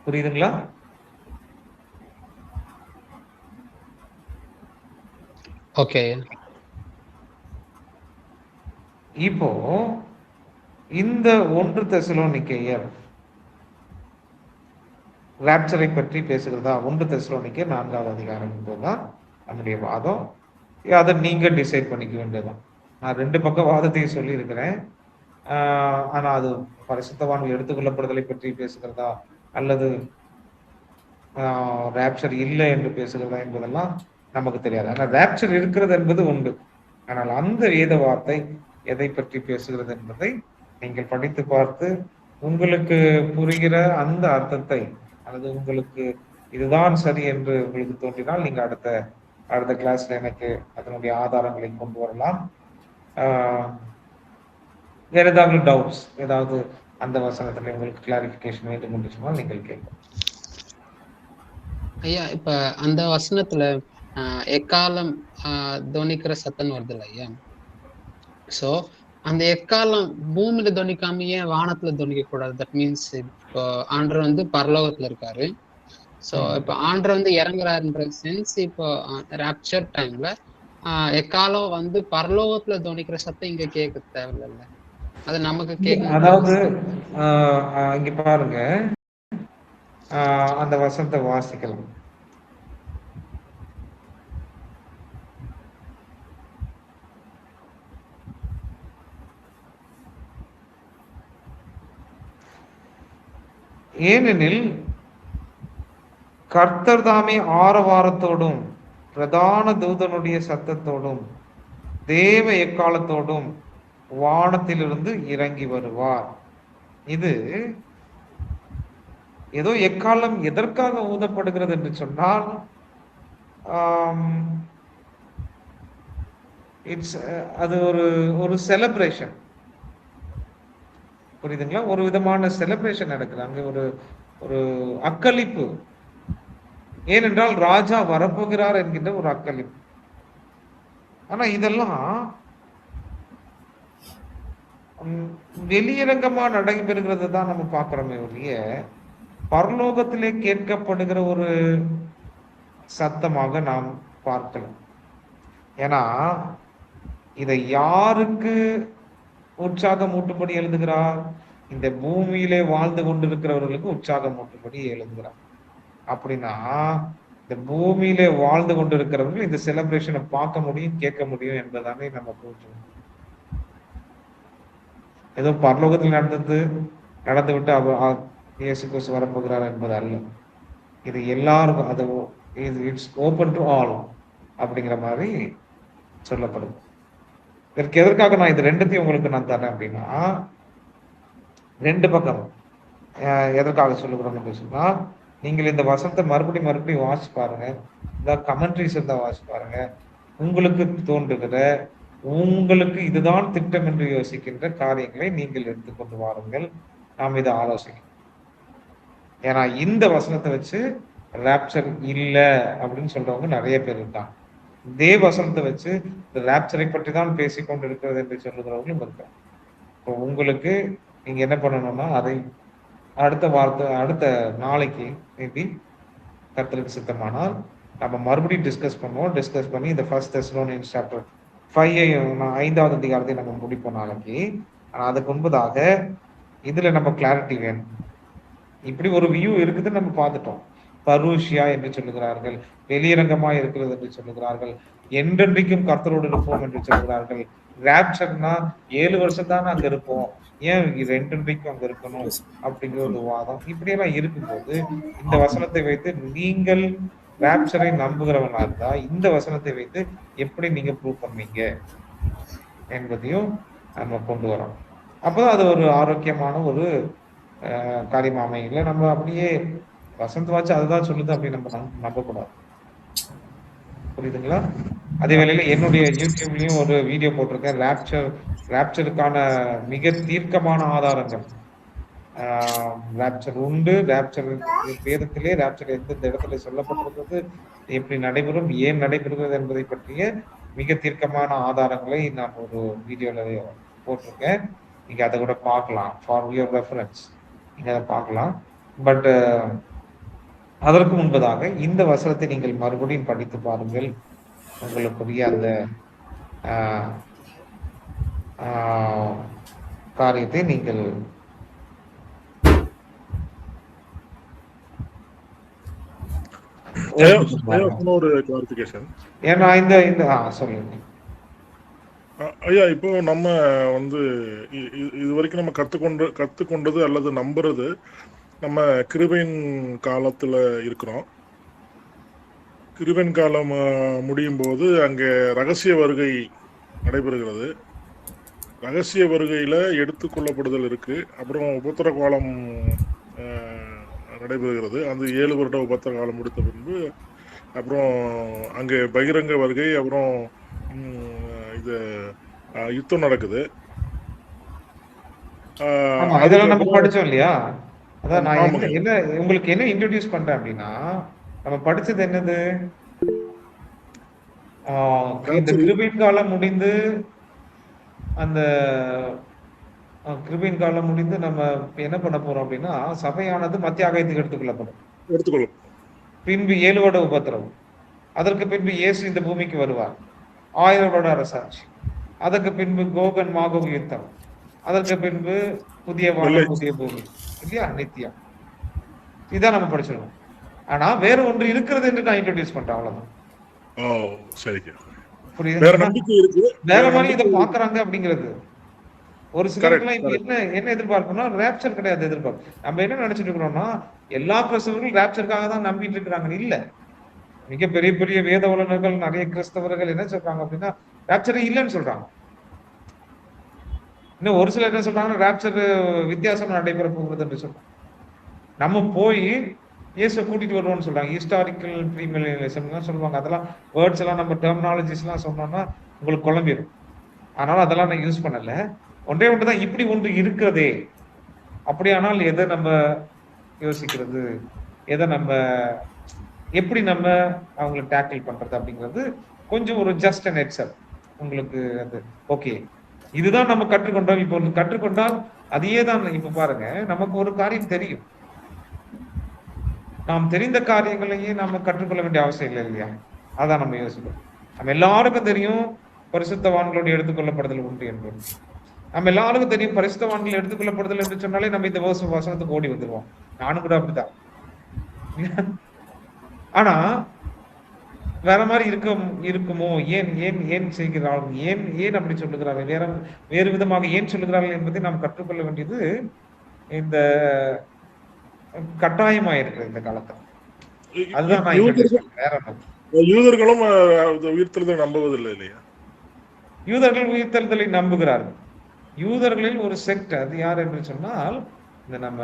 புரியுதுங்களா? ஓகே. இப்போ இந்த 1 தெசலோனிக்கேயர் ராப்சரை பற்றி பேசுகிறதா? 1 தெசலோனிக்கேயர் 4வது அதிகாரம் என்பதுதான் நம்முடைய வாதம். அதை நீங்க டிசைட் பண்ணிக்க வேண்டியதுதான். நான் 2 பக்க வாதத்தையும் சொல்லி இருக்கிறேன். ஆனா அது பரிசுத்தவான்கள் எடுத்துக்கொள்ளப்படுதலை பற்றி பேசுகிறதா அல்லது ராப்சர் இல்லை என்று பேசுகிறதா என்பதெல்லாம் நமக்கு தெரியாது. ஆனால் ராப்சர் இருக்கிறது என்பது உண்டு. ஆனால் அந்த வேத வார்த்தை எதை பற்றி பேசுகிறது என்பதை நீங்கள் படித்து பார்த்து உங்களுக்கு புரிகிற அந்த அர்த்தத்தை அல்லது உங்களுக்கு இதுதான் சரி என்று உங்களுக்கு தோன்றினால் நீங்க அடுத்த கிளாஸ்ல எனக்கு அதனுடைய ஆதாரங்களை கொண்டு வரலாம். வேற ஏதாவது டவுட்ஸ், ஏதாவது அந்த வசனத்துல உங்களுக்கு கிளாரிபிகேஷன் வேண்டும் என்று சொன்னால் நீங்கள் கேட்கலாம். ஐயா, இப்ப அந்த வசனத்துல எக்காலம் துவனிக்கிற சத்தம் வருது இல்ல ஐயா? சோ அந்த எக்காலம் பூமியில துவனிக்காமயே வானத்துல துவனிக்க கூடாது. தட் மீன்ஸ் இப்போ ஆண்டர் வந்து பரலோகத்துல இருக்காரு. சோ இப்ப ஆண்டர் வந்து இறங்குறாருன்ற சென்ஸ் இப்போ ராப்சர் டைம்ல எக்காலம் வந்து பரலோகத்துல துவனிக்கிற சத்தம் இங்க கேட்க தேவையில்ல. அது நமக்கு கேட்க, அதாவது இங்க பாருங்க, அந்த வசனத்தை வாசிக்கலாம். ஏனெனில் கர்த்தர் தாமே ஆரவாரத்தோடும் பிரதான தூதனுடைய சத்தத்தோடும் தேவ எக்காலத்தோடும் வானத்திலிருந்து இறங்கி வருவார். இது ஏதோ எக்காலம் எதற்காக ஊதப்படுகிறது என்று சொன்னால், அது ஒரு செலிப்ரேஷன், புரியுதுங்களா? ஒரு விதமான செலிப்ரேஷன் நடக்குது அங்க, ஒரு அக்களிப்பு. ஏனென்றால் ராஜா வரப்போகிறார் என்கின்ற ஒரு அக்களிப்பு. ஆனா இதெல்லாம் வெளியரங்கமா நடைபெறுகிறது தான் நம்ம பார்க்கிறோமே ஒழிய பரலோகத்திலே கேட்கப்படுகிற ஒரு சத்தமாக நாம் பார்க்கலாம். ஏன்னா இதை யாருக்கு உற்சாகம் ஊட்டும்படி எழுதுகிறார்? இந்த பூமியிலே வாழ்ந்து கொண்டிருக்கிறவர்களுக்கு உற்சாகம் ஊட்டும்படி எழுதுகிறார். அப்படின்னா இந்த பூமியிலே வாழ்ந்து கொண்டிருக்கிறவர்கள் இந்த செலிப்ரேஷனை பார்க்க முடியும், கேட்க முடியும் என்பதானே நம்ம புரிஞ்சுக்கணும். ஏதோ பரலோகத்தில் நடந்து விட்டு இயேசு கிறிஸ்து வரப்போகிறார் என்பது அல்ல. இது எல்லாருக்கும், அது இட்ஸ் ஓபன் டு ஆல் அப்படிங்கிற மாதிரி சொல்லப்படுது. இதற்கு எதற்காக நான் இது ரெண்டுத்தையும் உங்களுக்கு நான் தரேன் அப்படின்னா, 2 பக்கம் எதற்காக சொல்லுகிறோம் அப்படின்னு சொன்னா, நீங்கள் இந்த வசனத்தை மறுபடியும் வாசிச்சு பாருங்க, இந்த கமெண்ட்ரிஸ் இருந்தா வாசிச்சு பாருங்க. உங்களுக்கு தோன்றுகிற, உங்களுக்கு இதுதான் திட்டம் என்று யோசிக்கின்ற காரியங்களை நீங்கள் எடுத்துக்கொண்டு வாருங்கள், நாம் இதை ஆலோசிக்கணும். ஏன்னா இந்த வசனத்தை வச்சு ராப்சர் இல்ல அப்படின்னு சொல்றவங்க நிறைய பேர் இருக்காங்க. இதே வசனத்தை வச்சு ராப்சரை பற்றி தான் பேசிக்கொண்டு இருக்கிறது என்று சொல்லுகிறவங்களும் இருக்காங்க. இப்போ உங்களுக்கு நீங்க என்ன பண்ணணும்னா, அதை அடுத்த நாளைக்கு மேபி கர்த்தருக்கு சித்தமானால் நம்ம மறுபடியும் டிஸ்கஸ் பண்ணுவோம். டிஸ்கஸ் பண்ணி இந்த 1 தெசலோனியன்ஸ் சாப்டர் 5வது அதிகாரத்தை நம்ம முடிப்போம் நாளைக்கு. ஆனா அதுக்கு முன்பதாக இதுல நம்ம கிளாரிட்டி வேணும். இப்படி ஒரு வியூ இருக்குது, நம்ம பார்த்துட்டோம். பரூஷியா என்று சொல்லுகிறார்கள், வெளியரங்கமா இருக்கிறது என்று சொல்லுகிறார்கள், என்றென்றைக்கும் கர்த்தரோடு இருப்போம் என்று சொல்லுகிறார்கள். ராப்சர்னா 7 வருஷம் தானே அங்க இருப்போம், ஏன் என்றென்றைக்கும் அங்க இருக்கணும் அப்படிங்கிற ஒரு வாதம். இப்படியெல்லாம் இருக்கும்போது இந்த வசனத்தை வைத்து நீங்கள் ராப்சரை நம்புகிறவனா இருந்தா இந்த வசனத்தை வைத்து எப்படி நீங்க ப்ரூவ் பண்ணீங்க என்பதையும் நம்ம கொண்டு வரோம். அப்போதான் அது ஒரு ஆரோக்கியமான ஒரு காரியம் அமையல. நம்ம அப்படியே வசந்த் வாட்சி அதுதான் சொல்லுது அப்படி நம்ம நம்பக்கூடாது, புரியுதுங்களா? அதே வேளையில என்னுடைய யூடியூப்லயும் ஒரு வீடியோ போட்டிருக்கேன், ராப்சருக்கான மிக தீர்க்கமான ஆதாரங்கள். ராப்சர் உண்டு, ராப்சர் வேதத்திலே ராப்சர் எந்தெந்த இடத்துல சொல்லப்பட்டிருக்கிறது, எப்படி நடைபெறும், ஏன் நடைபெறுகிறது என்பதை பற்றிய மிக தீர்க்கமான ஆதாரங்களை நான் ஒரு வீடியோல போட்டிருக்கேன். நீங்க அதை கூட பார்க்கலாம், ஃபார் யுவர் ரெஃபரன்ஸ் நீங்க அதை பார்க்கலாம். பட் அதற்கு முன்பதாக இந்த வசனத்தை நீங்கள் மறுபடியும் படித்து பாருங்கள். உங்களுக்குரிய அந்த காரியத்தை நீங்கள் ஒரு கிளாரிபிகேஷன். ஏன்னா இந்த சொல்லுங்க ஐயா, இப்போ நம்ம இது வரைக்கும் நம்ம கத்துக்கொண்டது அல்லது நம்புறது, நம்ம கிருபையின் காலத்துல இருக்கிறோம். கிருபையின் காலம் முடியும் போது அங்கே ரகசிய வருகை நடைபெறுகிறது. ரகசிய வருகையில எடுத்துக்கொள்ளப்படுதல் இருக்கு. அப்புறம் உபத்திர காலம் நடைபெறுகிறது. அந்த 7 வருட உபத்திர காலம் முடித்த பின்பு அப்புறம் அங்கே பகிரங்க வருகை, அப்புறம் இது யுத்தம் நடக்குது. இதெல்லாம் நம்ம படிச்சோம் இல்லையா? அதான் நான் என்ன உங்களுக்கு என்ன இன்ட்ரோடியூஸ் பண்றேன் அப்படின்னா, நம்ம படிச்சது என்னது, இந்த கிருபையின் காலம் முடிந்து அந்த கிருபையின் காலம் முடிந்து நம்ம என்ன பண்ண போறோம் அப்படின்னா, சபையானது மத்திய ஆகாயத்துக்கு எடுத்துக்கொள்ளும். பின்பு 7 வருட உபத்திரவம், அதற்கு பின்பு இயேசு இந்த பூமிக்கு வருவார், 1000 வருட அரசாட்சி, அதற்கு பின்பு கோகன் மாகோக் யுத்தம், அதற்கு பின்பு புதிய வானம் புதிய பூமி இல்லையா, நித்தியம். இதான் நம்ம படிச்சிருக்கோம். ஆனா வேற ஒன்று இருக்கிறது என்று நான் இன்ட்ரோடியூஸ் பண்றேன், அவ்வளவுதான். வேற மாதிரி இதை பாக்குறாங்க அப்படிங்கிறது. ஒரு சிலருக்குலாம் இப்ப என்ன எதிர்பார்க்கணும்னா, ரேப்சர் கிடையாது எதிர்பார்ப்பு. நம்ம என்ன நினைச்சிட்டு இருக்கிறோம்னா, எல்லா கிறிஸ்தவர்களும் ரேப்சருக்காக தான் நம்பிட்டு இருக்கிறாங்க. இல்ல, மிக பெரிய பெரிய வேத வல்லுநர்கள், நிறைய கிறிஸ்தவர்கள் என்ன சொல்றாங்க அப்படின்னா, ரேப்சரே இல்லைன்னு சொல்றாங்க. இன்னும் ஒரு சிலர் என்ன சொல்றாங்கன்னா, ரேப்சர் வித்தியாசம் நடைபெற போகிறது என்று சொல்றாங்க. நம்ம போய் இயேசு கூட்டிட்டு வருவோம்னு சொல்றாங்க. ஹிஸ்டாரிக்கல் ப்ரீமிலியனிசம் சொல்லுவாங்க. அதெல்லாம் வேர்ட்ஸ் எல்லாம் நம்ம டெர்மினாலஜிஸ் எல்லாம் சொன்னோம்னா உங்களுக்கு குழம்பிடும். அதனால அதெல்லாம் நான் யூஸ் பண்ணல. ஒன்றே ஒன்றுதான், இப்படி ஒன்று இருக்கிறதே, அப்படியானால் எதை நம்ம யோசிக்கிறது, எதை நம்ம எப்படி நம்ம அவங்களை டேக்கிள் பண்றது அப்படிங்கிறது கொஞ்சம் ஒரு ஜஸ்ட் அண்ட் எக்ஸல் உங்களுக்கு. அது ஓகே, இதுதான் நம்ம கற்றுக்கொண்டோம். இப்போ கற்றுக்கொண்டால் அதையே தான். இப்ப பாருங்க, நமக்கு ஒரு காரியம் தெரியும், நாம் தெரிந்த காரியங்களையே நாம கற்றுக்கொள்ள வேண்டிய அவசியம் இல்லை இல்லையா? அதான் நம்ம யோசிக்கிறோம். நம்ம எல்லாருக்கும் தெரியும் பரிசுத்தவான்களோடு எடுத்துக்கொள்ளப்படுதல் உண்டு என்பது. நம்ம எல்லாருக்கும் தெரியும் பரிசுத்தவான்கள் எடுத்துக்கொள்ளப்படுதல் என்று சொன்னாலே நம்ம இந்த வசனத்துக்கு ஓடி வந்துருவோம். நானும் கூட அப்படிதான். ஆனா வேற மாதிரி இருக்குமோ, ஏன் செய்கிறார்கள், ஏன் அப்படி சொல்லுகிறார்கள், வேறு விதமாக ஏன் சொல்லுகிறார்கள் என்பதை நாம் கற்றுக்கொள்ள வேண்டியது இந்த கட்டாயமாயிருக்கு இந்த காலத்துல. அதுதான் யூதர்களும் உயிர்த்தெழுதலை நம்புவதில்லை இல்லையா? யூதர்கள் உயிர்த்தெழுதலை நம்புகிறார்கள். யூதர்களில் ஒரு செக்ட், அது யார் என்று சொன்னால் இந்த நம்ம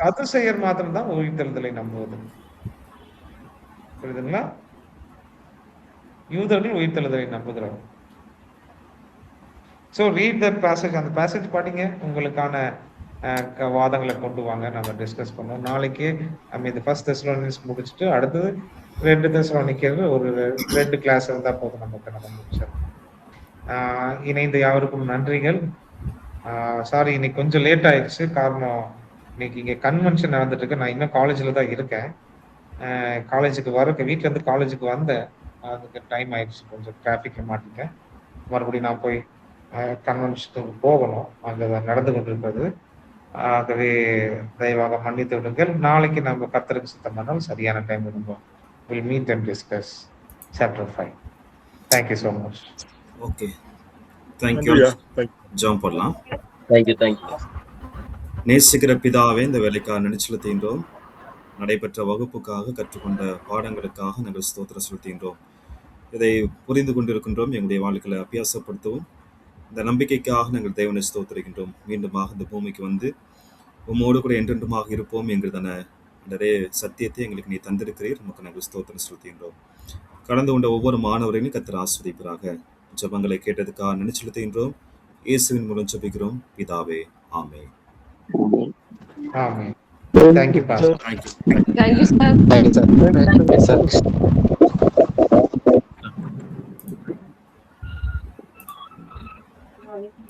சதுசேயர் மாத்திரம்தான் உயிர்த்தெழுதலை நம்புவது. புரியுதுங்களா? யூதர்கள் உயிர்த்தெழுதலை நம்புகிறார்கள். So read the passage. அந்த பேசேஜ் படிங்க, உங்களுக்கான வாதங்களை கொண்டு வாங்க, நம்ம டிஸ்கஸ் பண்ணோம். நாளைக்கு நம்ம இந்த 1 தெசலோனிக்கன்ஸ் முடிச்சுட்டு அடுத்தது 2 தெசலோனிக்கர் ஒரு 2 கிளாஸ் இருந்தால் போதும் நமக்கு. நம்ம முடிச்சிடலாம். இணைந்த யாருக்கும் நன்றிகள். சாரி, இன்னைக்கு கொஞ்சம் லேட் ஆயிடுச்சு. காரணம், இன்னைக்கு இங்கே கன்வென்ஷன் நடந்துட்டு இருக்கு. நான் இன்னும் காலேஜில் தான் இருக்கேன். காலேஜுக்கு வீட்டில் இருந்து காலேஜுக்கு வந்தேன். அதுக்கு டைம் ஆயிடுச்சு, கொஞ்சம் டிராஃபிக்கில் மாட்டிட்டேன். மறுபடியும் நான் போய் கன்வென்ஷனுக்கு போகணும், அங்கே நடந்து கொண்டிருக்கிறது. ஆகவே தயவாக மன்னித்து விடுங்கள். நாளைக்கு நம்ம கர்த்தருக்கு சித்தம் பண்ணால் சரியான டைம் இருக்கும். We'll meet and discuss chapter 5. Thank you so much. Okay. Thank you. ஜெபம் பண்ணலாம். Thank you. நேசிக்கிற பிதாவே, இந்த வேலைக்காக நினைச்சு செலுத்துகின்றோம். நடைபெற்ற வகுப்புக்காக, கற்றுக்கொண்ட பாடங்களுக்காக நாங்கள் ஸ்தோத்திரம் செலுத்துகின்றோம். இதை புரிந்து கொண்டிருக்கின்றோம், எங்களுடைய வாழ்க்கையை அபியாசப்படுத்தவும். இந்த நம்பிக்கைக்காக நாங்கள் தேவனை ஸ்தோத்திரிக்கின்றோம். மீண்டுமாக இந்த பூமிக்கு வந்து உம்மோடு கூட என்றென்றுமாக இருப்போம் என்கிறதான நிறைய சத்தியத்தை எங்களுக்கு நீ தந்திருக்கிறீர். நமக்கு நாங்கள் ஸ்தோத்திரம் செலுத்துகின்றோம். கடந்து கொண்ட ஒவ்வொரு மாணவரையும் கர்த்தர் ஆசீர்வதிப்பாராக. ஜெபங்களை கேட்டதுக்காக நினைச்சு செலுத்துகின்றோம். இயேசுவின் மூலம் ஜெபிக்கிறோம் பிதாவே, ஆமென். ஆமென். Thank you, Pastor. Thank you. Thank you, sir. Thank you, sir.